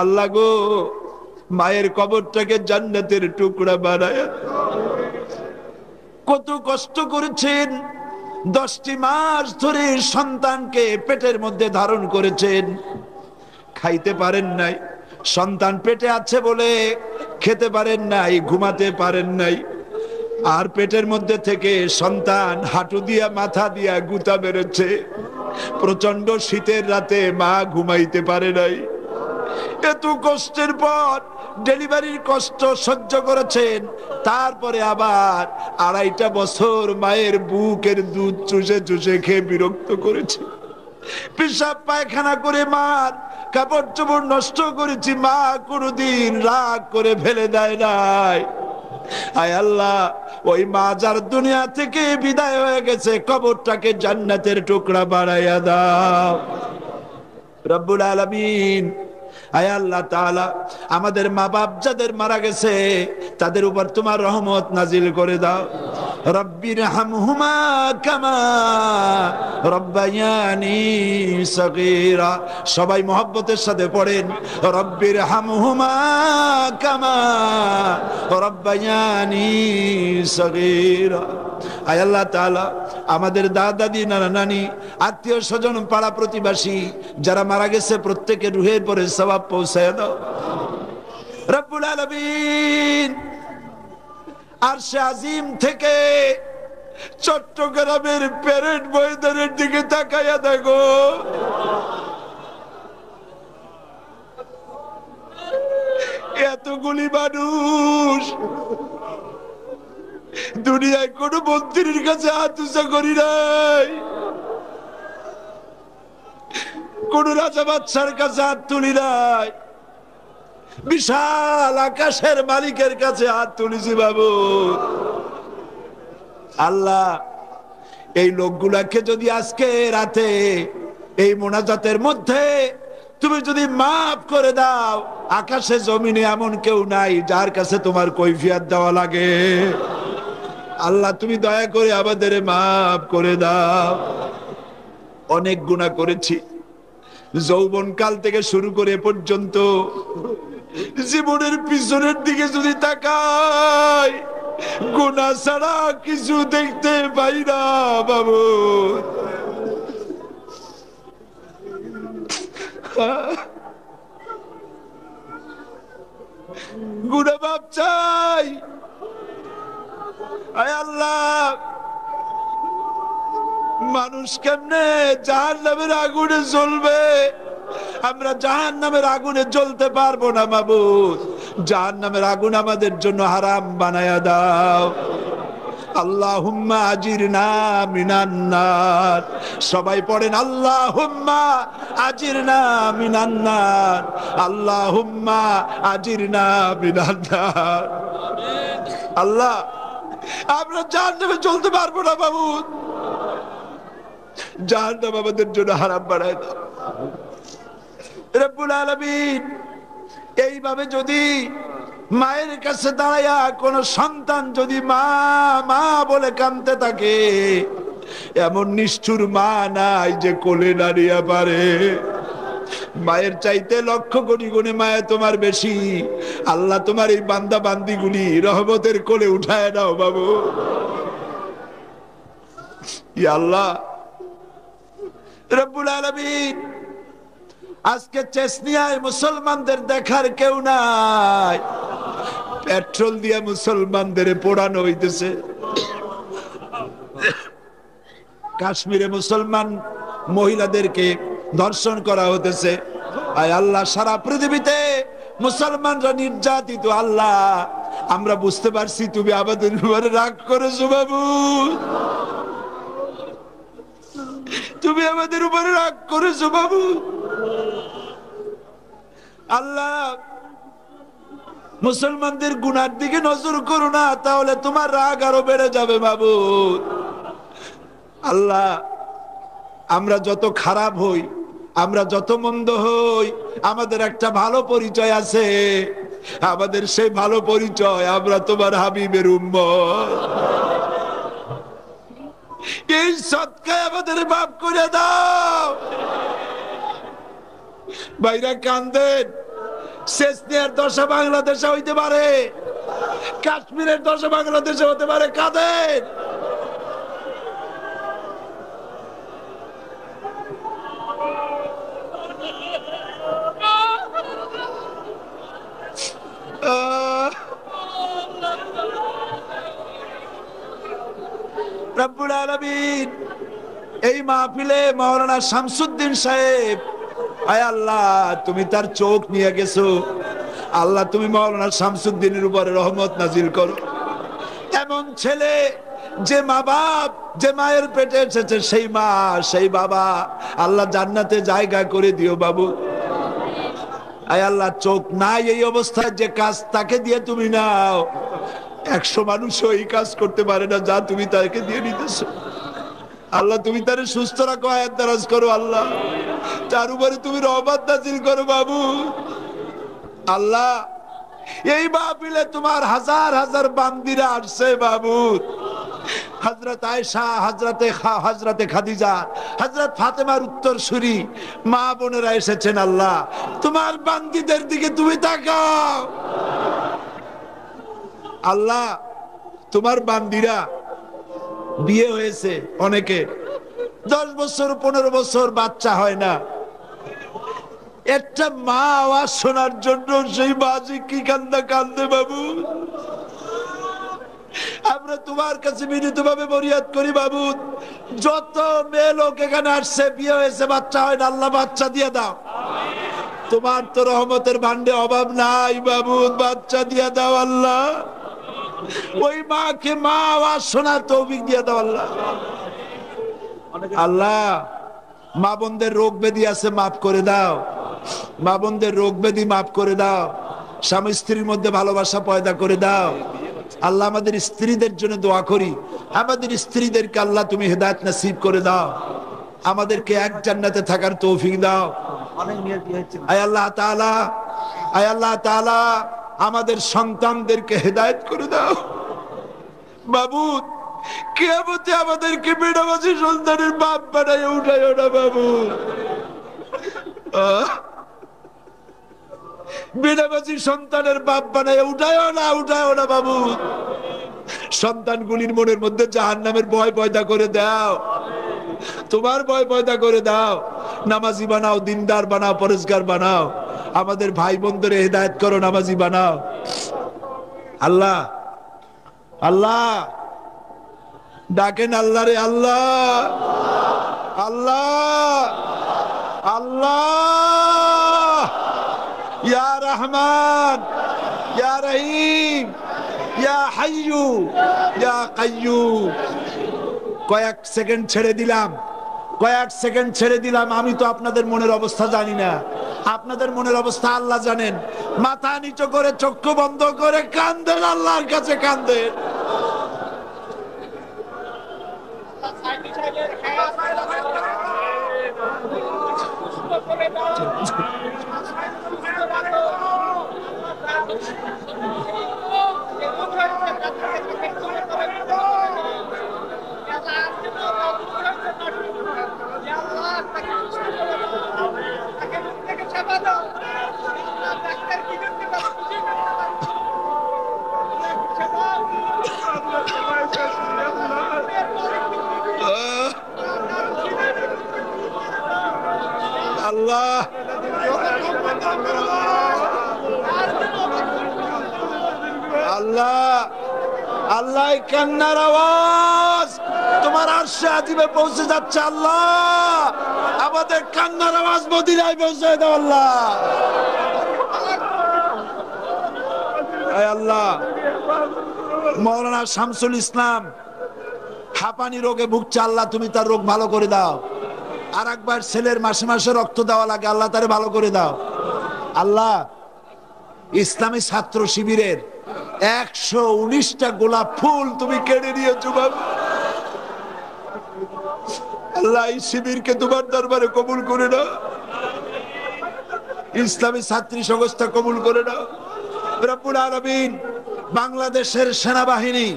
আল্লাহ গো, মায়ের কবরটাকে জান্নাতের টুকরা বানায়। কত কষ্ট করেছেন, 10টি মাস ধরে সন্তানকে পেটের মধ্যে ধারণ করেছেন, খাইতে পারেন নাই। সন্তান পেটে আছে বলে খেতে পারেন নাই, ঘুমাতে পারেন নাই। আর পেটের মধ্যে থেকে সন্তান হাঁটু দিয়া মাথা দিয়া গুতা বেরোচ্ছে। প্রচন্ড শীতের রাতে মা ঘুমাইতে পারে নাই। এত কষ্টের পর ডেলিভারির কষ্ট সহ্য করেছেন, তারপরে আবার 2.5 বছর মায়ের বুকের দুধ চুষে চুষে খেয়ে বিরক্ত করেছে। পেশাব পায়খানা করে মার কাপড় চোপড় নষ্ট করেছি, মা কোনোদিন রাগ করে ফেলে দেয় নাই। আয় আল্লাহ, ওই মা যার দুনিয়া থেকে বিদায় হয়ে গেছে, কবরটাকে জান্নাতের টুকরা বানাইয়া দাও রব্বুল আলামিন। আয় আল্লাহ তাআলা, আমাদের মা বাপ যাদের মারা গেছে তাদের উপর তোমার রহমত নাজিল করে দাও। রব্বির হামহুমা কামা রব্বায়ানি সগীরা। সবাই মহব্বতের সাথে পড়েন, রব্বির হামহুমা কামা রব্বায়ানি সগীরা। আয় আল্লাহ তাআলা, আমাদের দাদা দাদি নানা নানি আত্মীয় স্বজন পাড়া প্রতিবেশী যারা মারা গেছে প্রত্যেকের রুহের পরে সওয়াব পৌঁছায় দাও রব্বুল আলামিন। আরশে আজিম থেকে চট্টগ্রামের প্যারেড ময়দানের দিকে তাকাইয়া দেখো, এতগুলি মানুষ। দুনিয়ায় কোন মন্ত্রীর কাছে হাত উঁচা করি নাই, কোন রাজা বাদশার কাছে হাত তুলি নাই, বিশাল আকাশের মালিকের কাছে হাত তুলেছি বাবু। আল্লাহ, এই লোকগুলাকে যদি আজকে রাতে এই মোনাজাতের মধ্যে তুমি যদি মাফ করে দাও, আকাশে জমিনে এমন কেউ নাই যার কাছে তোমার কৈফিয়ত দেওয়া লাগে। আল্লাহ, তুমি দয়া করে আমাদের মাফ করে দাও। অনেক গুনাহ করেছি, যৌবন কাল থেকে শুরু করে পর্যন্ত জীবনের পিছনের দিকে যদি তাকাই, গুনাহ ছাড়া কিছু দেখতে পাই না বাবু। গুনাহ মাপ চাই। আয় আল্লাহ, মানুষ কেমনে জাহান্নামের আগুনে জ্বলবে? আমরা জাহান্নামের আগুনে জ্বলতে পারবো না মাবুদ। জাহান্নামের আগুন আমাদের জন্য হারাম বানায়া দাও। আল্লাহুম্মা আজিরনা মিনান নার। সবাই পড়েন আল্লাহুম্মা আজিরনা মিনান নার, আল্লাহুম্মা আজিরনা মিনান নার। আল্লাহ, আমরা জাহান্নামে চলতে পারবো না বাবু, জাহান্নাম আমাদের জন্য হারাম বানায় দাও রব্বুল আলামিন। এইভাবে যদি মায়ের কাছে দাঁড়ায়া কোন সন্তান যদি মা মা বলে কাঁদতে থাকে, এমন নিষ্ঠুর মা নাই যে কোলে দাঁড়িয়ে পারে। মায়ের চাইতে লক্ষ কোটি গুণে মায়া তোমার বেশি। আল্লাহ, তোমার এই বান্দা বান্দিগুলি রহমতের কোলে উঠায় নাও বাবু। ইয়া আল্লাহ রব্বুল আলামিন, আজকে চেচনিয়ায় মুসলমানদের দেখার কেউ নাই। পেট্রোল দিয়ে মুসলমানদের পোড়ানো হইতেছে। কাশ্মীরে মুসলমান মহিলাদেরকে ধর্ষণ করা হতেছে। আয় আল্লাহ, সারা পৃথিবীতে মুসলমানরা নির্যাতিত। আল্লাহ, আমরা বুঝতে পারছি তুমি আমাদের উপরে রাগ করেছো বাবু, তুমি আমাদের উপরে রাগ করেছো বাবু। আল্লাহ, মুসলমানদের গুনার দিকে নজর করো না, তাহলে তোমার রাগ আরো বেড়ে যাবে বাবু। আল্লাহ, আমরা যত খারাপ হই, আমরা যত মন্দ হই, আমাদের একটা ভালো পরিচয় আছে। আমাদের সেই ভালো পরিচয়, আমরা তোমার হাবিবের উম্মত। এই সদকায় আমাদের মাফ করে দাও। ভাইরা কান্দেন, চেচনিয়ার দশা বাংলাদেশে হইতে পারে, কাশ্মীরের দশা বাংলাদেশে হতে পারে। কাদের? রব্বুল আলামিন এই মাহফিলে মাওলানা শামসুদ্দিন সাহেব, আয় আল্লাহ তুমি তার চোখ নিয়ে গেছো, আল্লাহ তুমি মাওলানা শামসুদ্দিনের উপরে রহমত নাজিল করো। এমন ছেলে যে মা বাপ, যে মায়ের পেটে এসেছে, সেই মা সেই বাবা আল্লাহ জান্নাতে জায়গা করে দিও বাবু। আয় আল্লাহ চোখ নাই এই অবস্থায় যে কাজ তাকে দিয়ে তুমি নাও, 100 মানুষও এই কাজ করতে পারে না যা তুমি তাকে দিয়ে নিতেছো। আল্লাহ তুমি তারে সুস্থ রাখো, আয়াত দারাজ করো আল্লাহ, তার উপরে তুমি রহমত নাজিল করো বাবু। আল্লাহ এই মাহফিলে তোমার হাজার হাজার বান্দিরা আসছে বাবু, হযরত আয়েশা, হযরতে খাদিজা, হযরত ফাতেমার উত্তরসূরি মা বোনেরা এসেছেন। আল্লাহ তোমার বান্দিদের দিকে তুমি তাকাও। আল্লাহ তোমার বান্দিরা বিয়ে হয়েছে, অনেকে 10 বছর 15 বছর বাচ্চা হয় না, একটা মা আওয়াজ শোনার জন্য সেই বাজি কি কান্দা কান্দে বাবু। আমরা তোমার কাছে বিনীতভাবে ফরিয়াদ করি বাবু, যত মেয়ে লোক এখানে আসছে বিয়ে হয়েছে বাচ্চা হয় না, আল্লাহ বাচ্চা দিয়ে দাও। তোমার তো রহমতের ভান্ডে অভাব নাই বাবু, বাচ্চা দিয়ে দাও আল্লাহ। ওই মাকে মা আওয়াজ শোনার তৌফিক দিয়ে দাও আল্লাহ। আল্লাহ মা বোনদের রোগ ব্যাধি আছে মাফ করে দাও, মা বোনদের রোগ ব্যাধি মাফ করে দাও, স্বামী স্ত্রীর মধ্যে ভালোবাসা পয়দা করে দাও। আল্লাহ আমাদের স্ত্রীদের জন্য দোয়া করি, আমাদের স্ত্রীদেরকে আল্লাহ তুমি হেদায়েত নসিব করে দাও, আমাদেরকে এক জান্নাতে থাকার তৌফিক দাও। আয় আল্লাহ তাআলা, আয় আল্লাহ তাআলা আমাদের সন্তানদেরকে হেদায়েত করে দাও বাবু। কিয়ামতে আমাদেরকে বেনামাজি সন্তানের বাপ বানায় উঠায়ো না বাবু, বেনামাজি সন্তানের বাপ বানায় উঠায়ো না বাবু। সন্তানগুলির মনের মধ্যে জাহান্নামের ভয় পয়দা করে দাও, তোমার ভয় পয়দা করে দাও। নামাজি বানাও, দিনদার বানাও, পরেজগার বানাও, আমাদের ভাই বোনদের হেদায়েত করো, নামাজি বানাও। আল্লাহ আল্লাহ ডাকেন আল্লাহ রে, আল্লাহ আল্লাহ আল্লাহ, ইয়া রহমান ইয়া রহিম ইয়া হাইয়ু ইয়া কাইয়ুম। কয়েক সেকেন্ড ছেড়ে দিলাম, কয়েক সেকেন্ড ছেড়ে দিলাম। আমি তো আপনাদের মনের অবস্থা জানি না, আপনাদের মনের অবস্থা আল্লাহ জানেন। মাথা নিচু করে চক্ষু বন্ধ করে কান্দেন, আল্লাহর কাছে কান্দেন। আল্লাহ আল্লাহ আল্লাহ, কান্নার আওয়াজ তোমার আরশে আজিমে পৌঁছে যাচ্ছে। আল্লাহ আমাদের কান্নার আওয়াজ মদিনায় পৌঁছে দাও আল্লাহ। আল্লাহ মাওলানা শামসুল ইসলাম হাঁপানি রোগে ভুগছে, আল্লাহ তুমি তার রোগ ভালো করে দাও। আর একবার ছেলের মাসে মাসে রক্ত দেওয়া লাগে, আল্লাহ তারে ভালো করে দাও। আল্লাহ ইসলামী ছাত্র শিবিরের 119টা গোলাপ ফুল তুমি কেড়ে নিয়েছো বাবা। আল্লাহ এই শিবিরকে তোমার দরবারে কবুল করে নাও, ইসলামী ছাত্রী সংস্থা কবুল করে নাও রব্বুল আলামিন। বাংলাদেশের সেনাবাহিনী,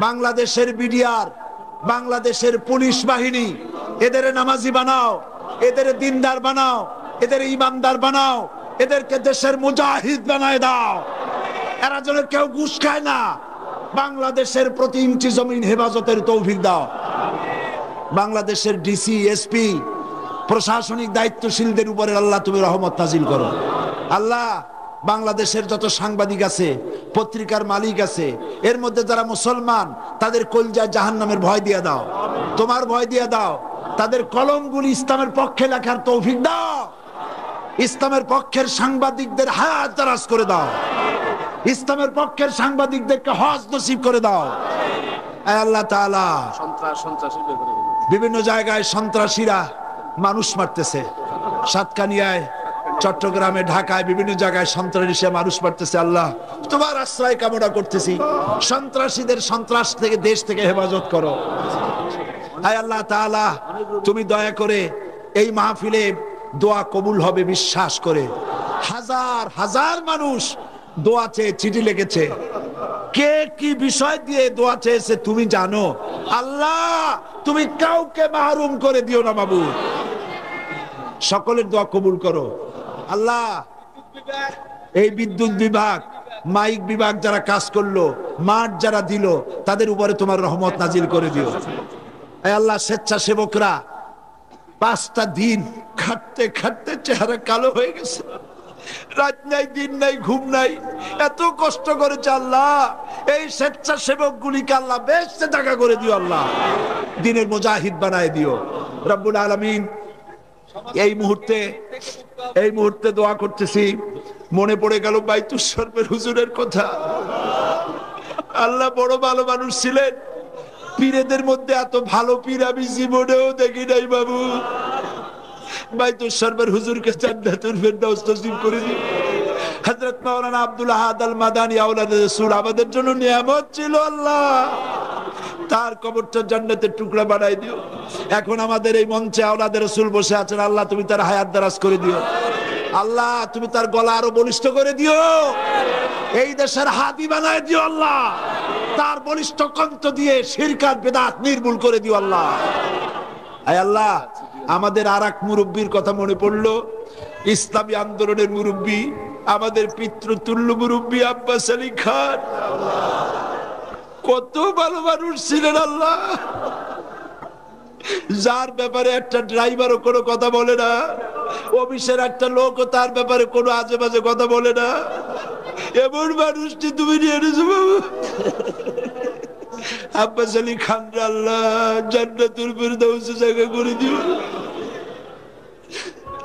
বাংলাদেশের বিডিআর, বাংলাদেশের পুলিশ বাহিনী, এদের নামাজি বানাও, এদের দিনদার বানাও, এদের ইমানদার বানাও, এদেরকে দেশের মুজাহিদ বানায় দাও। এরা যেন কেউ ঘুষ খায় না। বাংলাদেশের প্রতি ইঞ্চি জমিন হেফাজতের তৌফিক দাও। বাংলাদেশের ডিসি, এসপি, প্রশাসনিক দায়িত্বশীলদের উপরে আল্লাহ তুমি রহমত নাজিল করো। আল্লাহ, বাংলাদেশের যত সাংবাদিক আছে, পত্রিকার মালিক আছে, এর মধ্যে যারা মুসলমান, তাদের কলজায় জাহান্নামের ভয় দিয়ে দাও, তোমার ভয় দিয়ে দাও। তাদের কলমগুলি ইসলামের পক্ষে লেখার তৌফিক দাও। ইসলামের পক্ষের সাংবাদিকদের হায়াত দারাজ করে দাও। ইসলামের পক্ষের সাংবাদিকদেরকে হজ নসিব করে দাও। আয় আল্লাহ তাআলা, বিভিন্ন জায়গায় সন্ত্রাসীরা মানুষ মারতেছে। সাতকানিয়ায়, চট্টগ্রামে, ঢাকায় বিভিন্ন জায়গায় সন্ত্রাসীরা মানুষ মারতেছে। আল্লাহ, তোমার আশ্রয় কামনা করতেছি। সন্ত্রাসীদের সন্ত্রাস থেকে, দেশ থেকে হেফাজত করো। আয় আল্লাহ তাআলা, তুমি দয়া করে এই মাহফিলে দোয়া কবুল হবে বিশ্বাস করে। হাজার হাজার মানুষ দোয়া চেয়ে চিঠি লিখেছে। কে কি বিষয় দিয়ে দোয়া চেয়েছে তুমি জানো। আল্লাহ, তুমি কাউকে মাহরুম করে দিও না মাবুদ। সকলের দোয়া কবুল করো। আল্লাহ, এই বিদ্যুৎ বিভাগ, মাইক বিভাগ যারা কাজ করলো, মাঠ যারা দিল, তাদের উপরে তোমার রহমত নাজিল করে দিও। আল্লাহ, স্বেচ্ছাসেবকরা 5টা দিন খাটতে খাটতে চেহারা কালো হয়ে গেছে। রাত নাই, দিন নাই, ঘুম নাই, এত কষ্ট করেছে। আল্লাহ, এই স্বেচ্ছাসেবক গুলিকে আল্লাহ বেহেশতে জায়গা করে দিও। আল্লাহ, দিনের মুজাহিদ বানায় দিও রব্বুল আলামিন। এই মুহূর্তে দোয়া করতেছি, মনে পড়ে গেল বাইতুল শরীফের হুজুরের কথা। আল্লাহ, বড় ভালো মানুষ ছিলেন। পীরেদের মধ্যে এত ভালো পীর আমি জীবনেও দেখি নাই বাবু। বাইতুল শরীফের হুজুরকে জান্নাতুল ফেরদাউস নসিব করে দিন। হযরত মাওলানা আব্দুল আহাদ আল মাদানী আওলাদে রাসূল আমাদের জন্য নিয়ামত ছিল। আল্লাহ, তার কবরটা জান্নাতের টুকরা বানাই দিও। এখন আমাদের এই মঞ্চে আওলাদে রাসূল বসে আছেন। আল্লাহ, তুমি তার হায়াত দারাজ করে দিও। আল্লাহ, তুমি তার গলা আরো বলিষ্ঠ করে দিও। এই দেশের হাদি বানায় দিও। আল্লাহ, তার বলিষ্ঠ কণ্ঠ দিয়ে শিরক আর বিদআত নির্মূল করে দিও। আল্লাহ, আয় আল্লাহ, আমাদের আরেক মুরব্বীর কথা মনে পড়লো। ইসলামী আন্দোলনের মুরব্বী, আমাদের পিতৃতুল্য মুরব্বী আব্বাস আলী খান। কত ভালো মানুষ ছিলেন। আল্লাহ, যার ব্যাপারে একটা ড্রাইভারও কোনো কথা বলে না, অফিসের একটা লোকও তার ব্যাপারে কোনো আজে বাজে কথা বলে না। এমন মানুষটি তুমি নিয়ে এনেছো বাবু। আব্বাস আলী খান, আল্লাহ জান্নাতুল ফেরদাউসে জায়গা করে দিও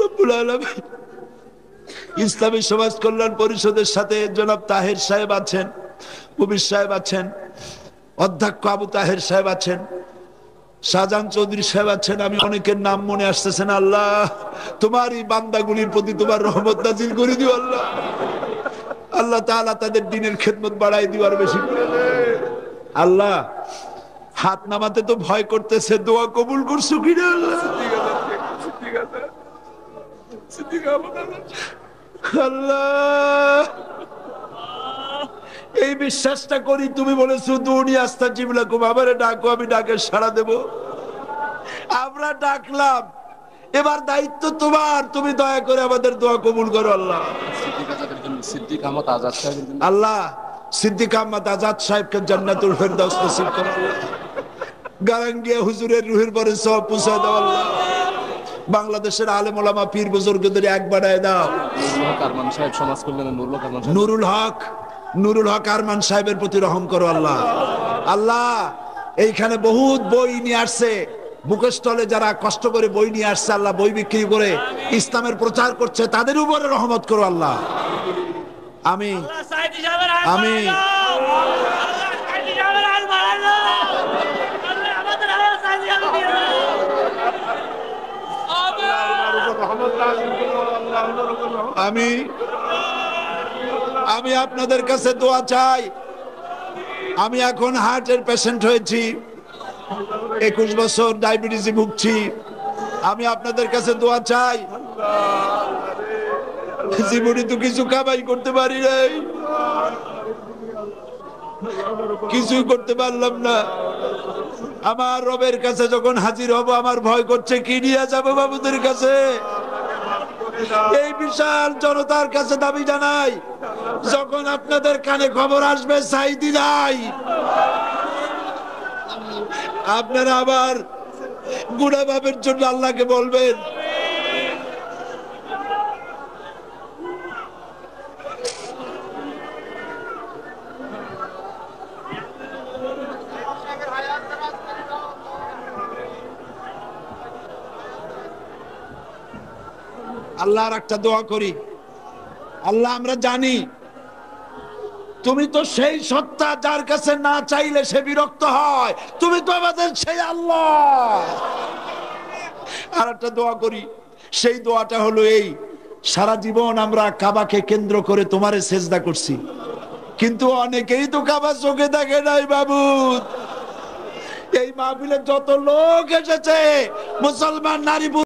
রব্বুল আলামিন। ইসলামী সমাজ কল্যাণ পরিষদের সাথে জনাব তাহের সাহেব আছেন, মুবির সাহেব আছেন, অধ্যক্ষ আবু তাহের সাহেব আছেন, শাহজাহান চৌধুরী সাহেব আছেন। আমি অনেকের নাম মনে আসতেছে না। আল্লাহ, তোমার এই বান্দাগুলির প্রতি তোমার রহমত নাজিল করে দিও। আল্লাহ, আল্লাহ তাআলা তাদের দ্বীনের খেদমত বাড়াই দিও আর বেশি করে। আল্লাহ, হাত নামাতে তো ভয় করতেছে, দোয়া কবুল করছো কিনা। আল্লাহ, এই বিশ্বাসটা করি, তুমি বলেছো দুনিয়া আস্তাজিব লাকুম, আমারে ডাকো আমি ডাকে সাড়া দেব। আমরা ডাকলাম, এবার দায়িত্ব তোমার, তুমি দয়া করে আমাদের দোয়া কবুল করো। আল্লাহ, আল্লাহ সিদ্দিক আহমদ আজাদ সাহেবকে জান্নাতুল ফেরদাউস নসিব করো। গারাঙ্গিয়া হুজুরের রুহের পরে সওয়াব পৌঁছে দাও। আল্লাহ, বাংলাদেশের আলেম ওলামা পীর বুজুর্গদের এক বানায় দাও। নুরুল হক আরমান সাহেবের প্রতি রহম করো। আল্লাহ, আল্লাহ এইখানে বহুত বই নিয়ে আসছে, বুকস্টলে যারা কষ্ট করে বই নিয়ে আসছে, আল্লাহ বই বিক্রি করে ইসলামের প্রচার করছে, তাদের উপরে রহমত করো। আল্লাহ, আমি আমি আমি আমি আপনাদের কাছে দোয়া চাই। আমি এখন হার্টের পেশেন্ট হয়েছি, 21 বছর ডায়াবেটিসে ভুগছি। আমি আপনাদের কাছে দোয়া চাই। জীবনে তো কিছু কামাই করতে পারি নাই, কিছুই করতে পারলাম না। আমার রবের কাছে যখন হাজির হব, আমার ভয় করছে কি নিয়ে যাবো বাবুদের কাছে। এই বিশাল জনতার কাছে দাবি জানাই, যখন আপনাদের কানে খবর আসবে সাইদি নাই, আপনারা আবার গুনাহ মাফের জন্য আল্লাহকে বলবেন। আল্লাহর একটা দোয়া করি, আল্লাহ আমরা জানি তুমি তো সেই সত্তা যার কাছে না চাইলে সে বিরক্ত হয়, তুমি তো আমাদের সেই আল্লাহ। আর একটা দোয়া করি, সেই দোয়াটা হলো এই, সারা জীবন আমরা কাবাকে কেন্দ্র করে তোমারে সেজদা করছি, কিন্তু অনেকেই তো কাবা চোখে দেখে নাই বাবু। এই মাহফিলে যত লোক এসেছে, মুসলমান নারী